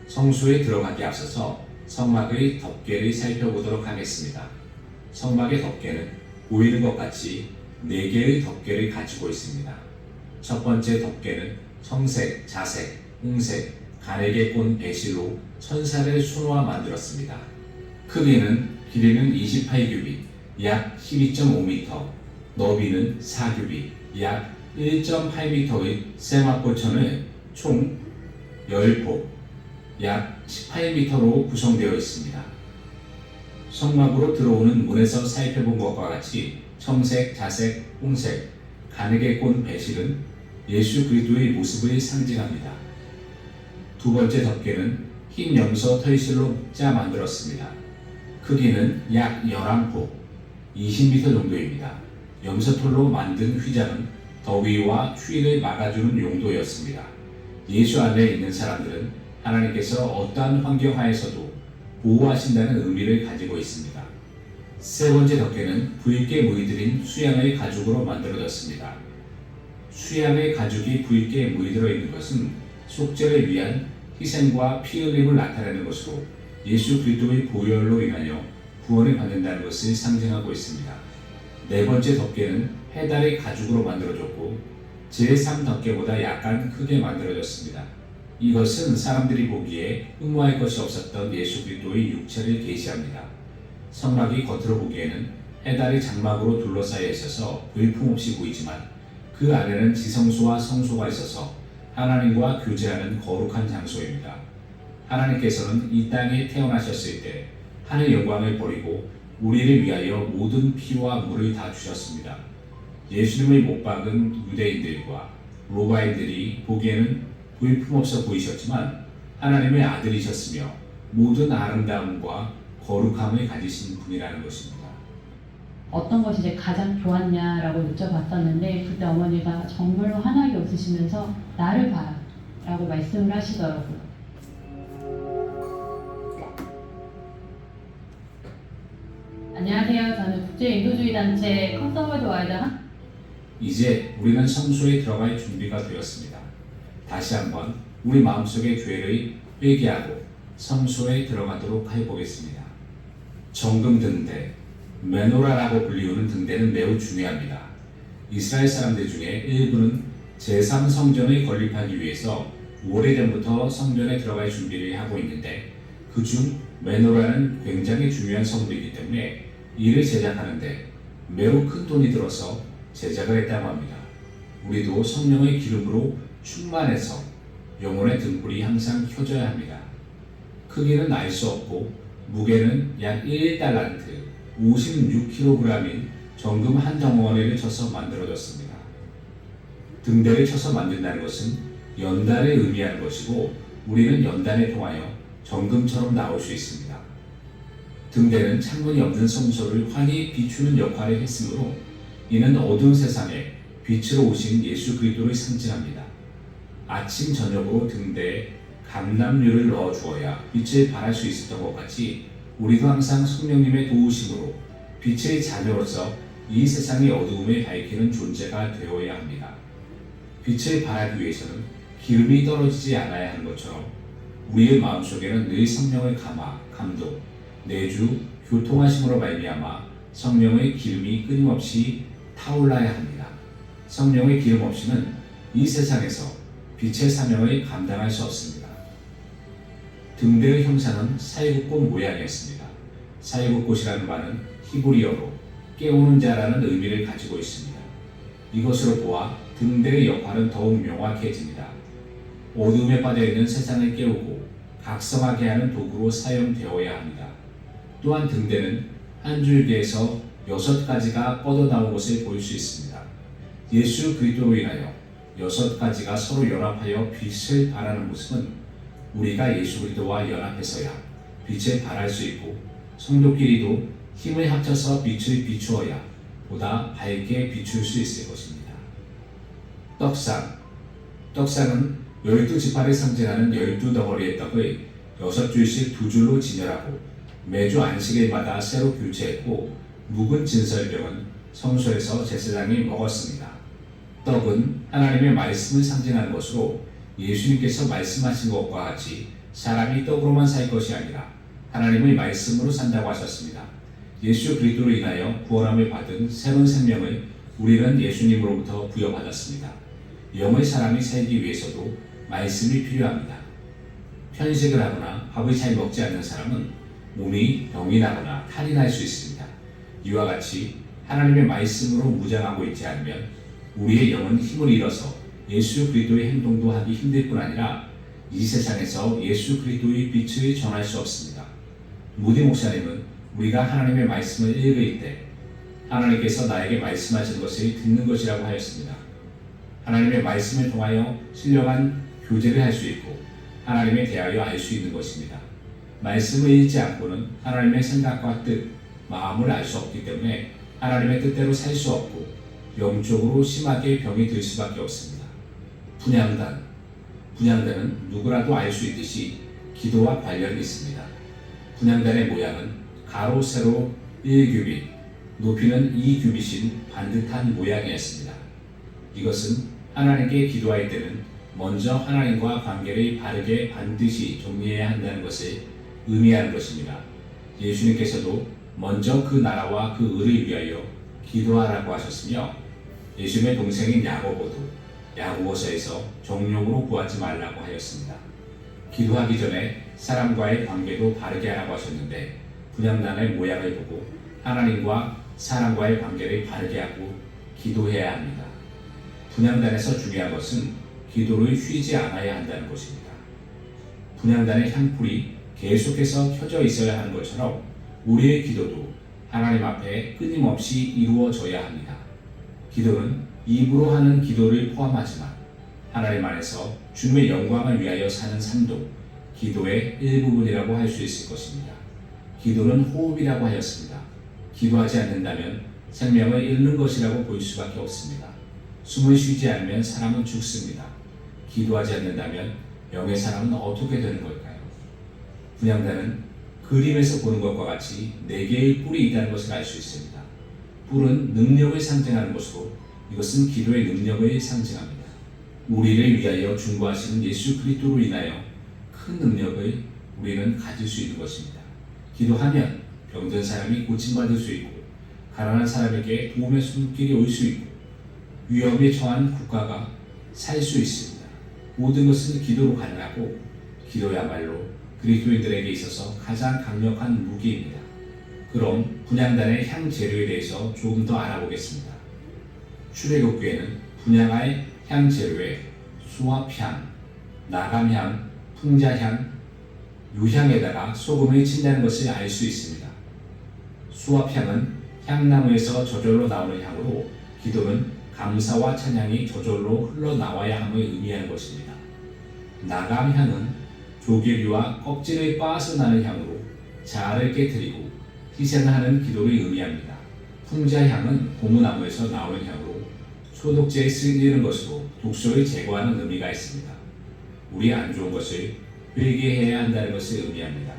성소에 들어가기 앞서서 성막의 덮개를 살펴보도록 하겠습니다. 성막의 덮개는 보이는 것 같이 4개의 덮개를 가지고 있습니다. 첫 번째 덮개는 청색, 자색, 홍색, 가늘게 꼰 배실로 천사를 수놓아 만들었습니다. 크기는 길이는 28규빗, 약 12.5m, 너비는 4규빗, 약 1.8m의 세마포천을 총 10폭, 약 18m로 구성되어 있습니다. 성막으로 들어오는 문에서 살펴본 것과 같이 청색, 자색, 홍색, 가늘게 꼰 배실은 예수 그리스도의 모습을 상징합니다. 두 번째 덮개는 흰 염소 털실로 짜 만들었습니다. 크기는 약 11폭, 20m 정도입니다. 염소털로 만든 휘장은 더위와 추위를 막아주는 용도였습니다. 예수 안에 있는 사람들은 하나님께서 어떠한 환경 하에서도 보호하신다는 의미를 가지고 있습니다. 세 번째 덮개는 붉게 무늬들인 수양의 가죽으로 만들어졌습니다. 수양의 가죽이 붉게 무늬들어 있는 것은 속죄를 위한 희생과 피 흘림을 나타내는 것으로 예수 그리스도의 보혈로 인하여 구원을 받는다는 것을 상징하고 있습니다. 네 번째 덮개는 해달의 가죽으로 만들어졌고 제3 덮개보다 약간 크게 만들어졌습니다. 이것은 사람들이 보기에 흠모할 것이 없었던 예수 그리스도의 육체를 계시합니다. 성막이 겉으로 보기에는 해달의 장막으로 둘러싸여 있어서 볼품없이 보이지만 그 안에는 지성소와 성소가 있어서 하나님과 교제하는 거룩한 장소입니다. 하나님께서는 이 땅에 태어나셨을 때 하늘 영광을 버리고 우리를 위하여 모든 피와 물을 다 주셨습니다. 예수님을 못 박은 유대인들과 로마인들이 보기에는 볼품없어 보이셨지만 하나님의 아들이셨으며 모든 아름다움과 거룩함을 가지신 분이라는 것입니다. 어떤 것이 이제 가장 좋았냐라고 여쭤봤었는데 그때 어머니가 정말로 환하게 웃으시면서 나를 봐라 라고 말씀을 하시더라고요. 안녕하세요. 저는 국제인도주의 단체 컴서월드 와이드 이제 우리는 성소에 들어갈 준비가 되었습니다. 다시 한번 우리 마음속의 죄를 회개하고 성소에 들어가도록 해보겠습니다. 정금 등대, 메노라라고 불리우는 등대는 매우 중요합니다. 이스라엘 사람들 중에 일부는 제3성전을 건립하기 위해서 오래전부터 성전에 들어갈 준비를 하고 있는데 그중 메노라는 굉장히 중요한 성물이기 때문에 이를 제작하는데 매우 큰 돈이 들어서 제작을 했다고 합니다. 우리도 성령의 기름으로 충만해서 영혼의 등불이 항상 켜져야 합니다. 크기는 알 수 없고 무게는 약 1달란트 56kg인 정금 한 덩어리를 쳐서 만들어졌습니다. 등대를 쳐서 만든다는 것은 연단을 의미하는 것이고 우리는 연단을 통하여 정금처럼 나올 수 있습니다. 등대는 창문이 없는 성소를 환히 비추는 역할을 했으므로 이는 어두운 세상에 빛으로 오신 예수 그리스도를 상징합니다. 아침 저녁으로 등대에 감람류를 넣어 주어야 빛을 발할 수 있었던 것 같이 우리도 항상 성령님의 도우심으로 빛의 자녀로서 이 세상의 어두움을 밝히는 존재가 되어야 합니다. 빛을 발하기 위해서는 기름이 떨어지지 않아야 하는 것처럼 우리의 마음속에는 늘 성령의 감화, 감동, 내주, 교통하심으로 말미암아 성령의 기름이 끊임없이 타올라야 합니다. 성령의 기름 없이는 이 세상에서 빛의 사명을 감당할 수 없습니다. 등대의 형상은 사이국꽃 모양이었습니다. 사이국꽃이라는 말은 히브리어로 깨우는 자라는 의미를 가지고 있습니다. 이것으로 보아 등대의 역할은 더욱 명확해집니다. 어두움에 빠져있는 세상을 깨우고 각성하게 하는 도구로 사용되어야 합니다. 또한 등대는 한 줄기에서 6가지가 뻗어나온 것을 볼 수 있습니다. 예수 그리스도로 인하여 6가지가 서로 연합하여 빛을 발하는 모습은 우리가 예수 그리스도와 연합해서야 빛을 발할 수 있고 성도끼리도 힘을 합쳐서 빛을 비추어야 보다 밝게 비출 수 있을 것입니다. 떡상은 12지파를 상징하는 12덩어리의 떡을 6줄씩 2줄로 진열하고 매주 안식일마다 새로 교체했고 묵은 진설병은 성소에서 제사장이 먹었습니다. 떡은 하나님의 말씀을 상징하는 것으로 예수님께서 말씀하신 것과 같이 사람이 떡으로만 살 것이 아니라 하나님의 말씀으로 산다고 하셨습니다. 예수 그리스도로 인하여 구원함을 받은 새로운 생명을 우리는 예수님으로부터 부여받았습니다. 영의 사람이 살기 위해서도 말씀이 필요합니다. 편식을 하거나 밥을 잘 먹지 않는 사람은 몸이 병이 나거나 탈이 날 수 있습니다. 이와 같이 하나님의 말씀으로 무장하고 있지 않으면 우리의 영은 힘을 잃어서 예수 그리스도의 행동도 하기 힘들 뿐 아니라 이 세상에서 예수 그리스도의 빛을 전할 수 없습니다. 무디 목사님은 우리가 하나님의 말씀을 읽을 때 하나님께서 나에게 말씀하신 것을 듣는 것이라고 하였습니다. 하나님의 말씀을 통하여 신령한 교제를 할 수 있고 하나님에 대하여 알 수 있는 것입니다. 말씀을 읽지 않고는 하나님의 생각과 뜻, 마음을 알 수 없기 때문에 하나님의 뜻대로 살 수 없고 영적으로 심하게 병이 들 수밖에 없습니다. 분향단은 누구라도 알 수 있듯이 기도와 관련이 있습니다. 분향단의 모양은 가로 세로 1규빗, 높이는 2규빗인 반듯한 모양이었습니다. 이것은 하나님께 기도할 때는 먼저 하나님과 관계를 바르게 반드시 정리해야 한다는 것을 의미하는 것입니다. 예수님께서도 먼저 그 나라와 그 의를 위하여 기도하라고 하셨으며 예수님의 동생인 야고보도 야고보서에서 정욕으로 구하지 말라고 하였습니다. 기도하기 전에 사람과의 관계도 바르게 하라고 하셨는데 분향단의 모양을 보고 하나님과 사람과의 관계를 바르게 하고 기도해야 합니다. 분향단에서 중요한 것은 기도를 쉬지 않아야 한다는 것입니다. 분향단의 향불이 계속해서 켜져 있어야 하는 것처럼 우리의 기도도 하나님 앞에 끊임없이 이루어져야 합니다. 기도는 입으로 하는 기도를 포함하지만 하나님 안에서 주님의 영광을 위하여 사는 삶도 기도의 일부분이라고 할 수 있을 것입니다. 기도는 호흡이라고 하였습니다. 기도하지 않는다면 생명을 잃는 것이라고 볼 수밖에 없습니다. 숨을 쉬지 않으면 사람은 죽습니다. 기도하지 않는다면 영의 사람은 어떻게 되는 걸까요? 분향단은 그림에서 보는 것과 같이 4개의 뿔이 있다는 것을 알 수 있습니다. 뿔은 능력을 상징하는 것으로 이것은 기도의 능력을 상징합니다. 우리를 위하여 중보하시는 예수 그리스도로 인하여 큰 능력을 우리는 가질 수 있는 것입니다. 기도하면 병든 사람이 고침받을 수 있고 가난한 사람에게 도움의 손길이 올 수 있고 위험에 처한 국가가 살 수 있습니다. 모든 것은 기도로 가능하고 기도야말로 그리스도인들에게 있어서 가장 강력한 무기입니다. 그럼 분향단의 향 재료에 대해서 조금 더 알아보겠습니다. 출애굽교에는 분향할 향 재료에 수압향, 나감향, 풍자향, 유향에다가 소금을 친다는 것을 알 수 있습니다. 수압향은 향나무에서 저절로 나오는 향으로 기도는 감사와 찬양이 저절로 흘러나와야 함을 의미하는 것입니다. 나감향은 조개류와 껍질을 빻아서 나는 향으로 자아를 깨뜨리고 희생하는 기도를 의미합니다. 풍자향은 고무나무에서 나오는 향으로 소독제에 쓰이는 것으로 독소를 제거하는 의미가 있습니다. 우리 안 좋은 것을 회개해야 한다는 것을 의미합니다.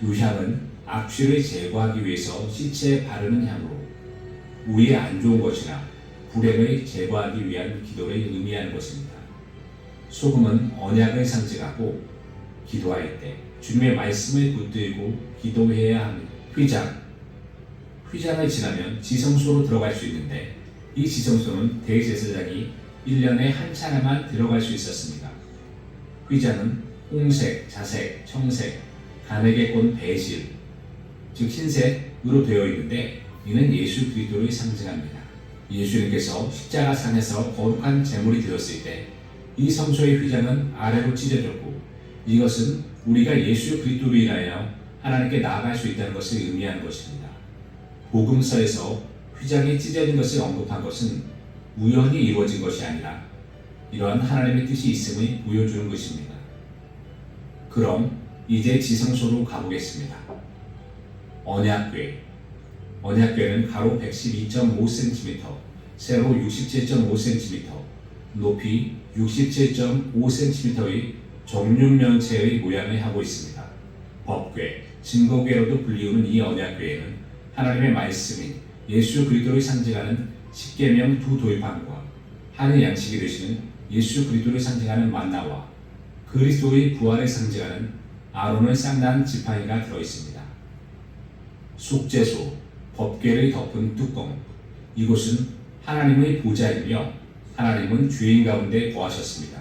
유향은 악취를 제거하기 위해서 시체에 바르는 향으로 우리의 안 좋은 것이나 불행을 제거하기 위한 기도를 의미하는 것입니다. 소금은 언약을 상징하고 기도할 때 주님의 말씀을 붙들고 기도해야 합니다. 휘장을 지나면 지성소로 들어갈 수 있는데 이 지성소는 대제사장이 1년에 한 차례만 들어갈 수 있었습니다. 휘장은 홍색, 자색, 청색, 가늘게 꼰 배실, 즉 흰색으로 되어 있는데 이는 예수 그리스도를 상징합니다. 예수님께서 십자가상에서 거룩한 제물이 되었을 때 이 성소의 휘장은 아래로 찢어졌고 이것은 우리가 예수 그리스도로 인하여 하나님께 나아갈 수 있다는 것을 의미하는 것입니다. 복음서에서 휘장이 찢어진 것을 언급한 것은 우연히 이루어진 것이 아니라 이러한 하나님의 뜻이 있음을 보여주는 것입니다. 그럼 이제 지성소로 가보겠습니다. 언약궤는 가로 112.5cm, 세로 67.5cm, 높이 67.5cm의 정육면체의 모양을 하고 있습니다. 법궤, 증거궤로도 불리우는 이 언약궤에는 하나님의 말씀인 예수 그리스도를 상징하는 십계명 두 도입함과 하늘 양식이 되시는 예수 그리스도를 상징하는 만나와 그리스도의 부활을 상징하는 아론을 쌍난 지팡이가 들어있습니다. 속죄소, 법궤를 덮은 뚜껑, 이곳은 하나님의 보좌이며 하나님은 죄인 가운데 거하셨습니다.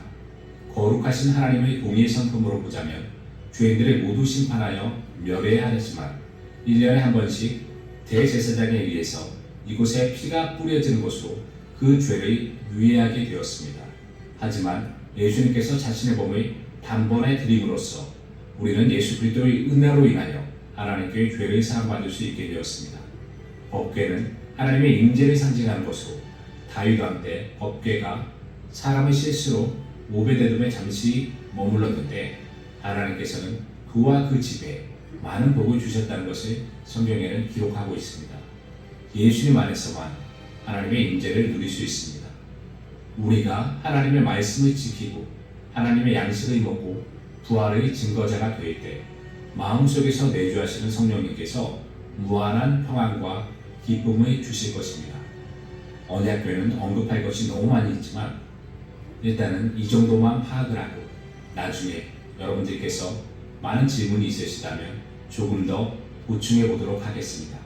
거룩하신 하나님의 공의 성품으로 보자면 죄인들을 모두 심판하여 멸해야 하지만 1년에 한 번씩 대제사장에 의해서 이곳에 피가 뿌려지는 것으로 그 죄를 유예하게 되었습니다. 하지만 예수님께서 자신의 몸을 단번에 드림으로써 우리는 예수 그리스도의 은혜로 인하여 하나님께 죄를 사함받을 수 있게 되었습니다. 법궤는 하나님의 임재를 상징하는 것으로 다윗 왕 때 법궤가 사람의 실수로 오베데돔에 잠시 머물렀는데 하나님께서는 그와 그 집에 많은 복을 주셨다는 것을 성경에는 기록하고 있습니다. 예수님 안에서만 하나님의 임재를 누릴 수 있습니다. 우리가 하나님의 말씀을 지키고 하나님의 양식을 먹고 부활의 증거자가 될 때 마음속에서 내주하시는 성령님께서 무한한 평안과 기쁨을 주실 것입니다. 언약궤는 언급할 것이 너무 많이 있지만 일단은 이 정도만 파악을 하고 나중에 여러분들께서 많은 질문이 있으시다면 조금 더 보충해 보도록 하겠습니다.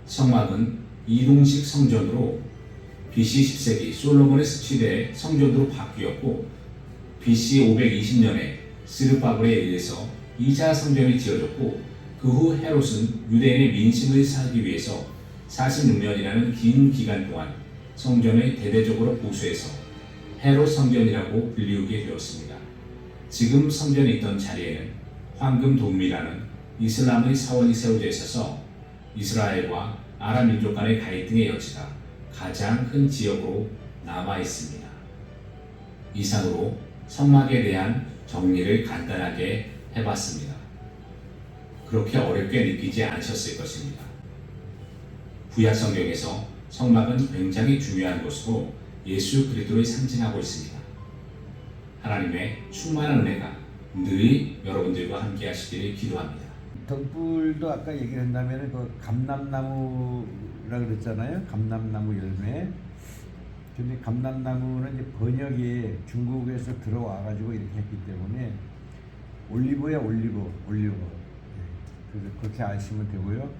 성막은 이동식 성전으로 BC 10세기 솔로몬의 수치대 성전으로 바뀌었고 BC 520년에 스르바벨에 의해서 2차 성전이 지어졌고 그 후 헤롯은 유대인의 민심을 사기 위해서 46년이라는 긴 기간 동안 성전을 대대적으로 보수해서 헤롯 성전이라고 불리우게 되었습니다. 지금 성전이 있던 자리에는 황금 동미라는 이슬람의 사원이 세워져 있어서 이스라엘과 아랍 민족 간의 갈등의 여지가 가장 큰 지역으로 남아 있습니다. 이상으로 성막에 대한 정리를 간단하게 해봤습니다. 그렇게 어렵게 느끼지 않으셨을 것입니다. 구약 성경에서 성막은 굉장히 중요한 곳으로 예수 그리스도를 상징하고 있습니다. 하나님의 충만한 은혜가 늘 여러분들과 함께 하시기를 기도합니다. 등불도 아까 얘기를 한다면 그 감람나무라 그랬잖아요. 감람나무 열매. 근데 감람나무는 이제 번역이 중국에서 들어와 가지고 이렇게 했기 때문에 올리브야 올리브. 그래서 그렇게 아시면 되고요.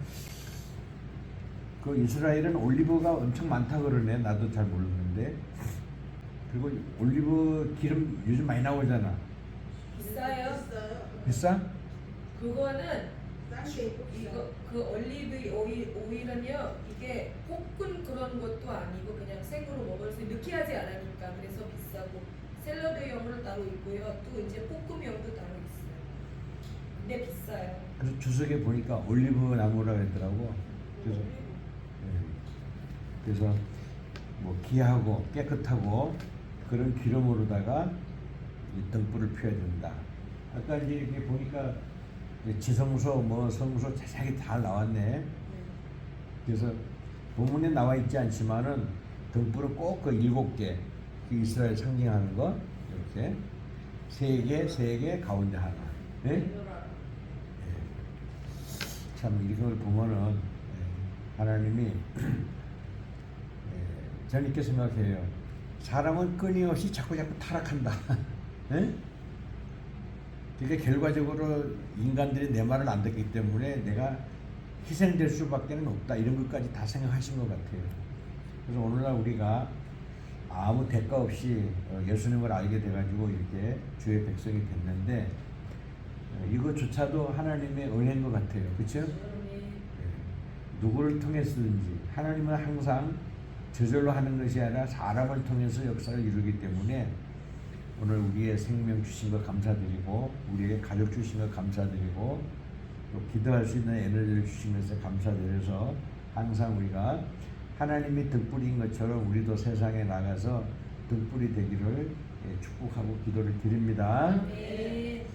그 이스라엘은 올리브가 엄청 많다 그러네. 나도 잘 모르는데. 그리고 올리브 기름 요즘 많이 나오잖아. 비싸요? 비싸? 그거는 싼게 이거 그 올리브 오일은요 이게 볶은 그런 것도 아니고 그냥 생으로 먹을 수 느끼하지 않으니까 그래서 비싸고 샐러드용으로 따로 있고요. 또 이제 볶음용도 따로 있어요. 근데 비싸요. 그래서 주석에 보니까 올리브 나무라 그랬더라고. 그래서 그래서 뭐 귀하고 깨끗하고 그런 기름으로다가 이 등불을 피워야 된다. 아까 이제 이렇게 보니까 지성소 뭐 성소 자세하게 다 나왔네. 그래서 본문에 나와 있지 않지만은 등불은 꼭 그 7개 그 이스라엘 상징하는 거 이렇게 3개 가운데 하나. 네? 참 이걸 보면은 하나님이 저는 이렇게 생각해요. 사람은 끊임없이 자꾸 타락한다. 네? 그러니까 결과적으로 인간들이 내 말을 안 듣기 때문에 내가 희생될 수밖에 없다. 이런 것까지 다 생각하신 것 같아요. 그래서 오늘날 우리가 아무 대가 없이 예수님을 알게 돼가지고 이렇게 주의 백성이 됐는데 이것조차도 하나님의 은혜인 것 같아요. 그렇죠? 누구를 통해서든지 하나님은 항상 저절로 하는 것이 아니라 사람을 통해서 역사를 이루기 때문에 오늘 우리의 생명 주신 것 감사드리고 우리에게 가족 주신 것 감사드리고 또 기도할 수 있는 에너지를 주시면서 감사드려서 항상 우리가 하나님이 등불인 것처럼 우리도 세상에 나가서 등불이 되기를 축복하고 기도를 드립니다. 네.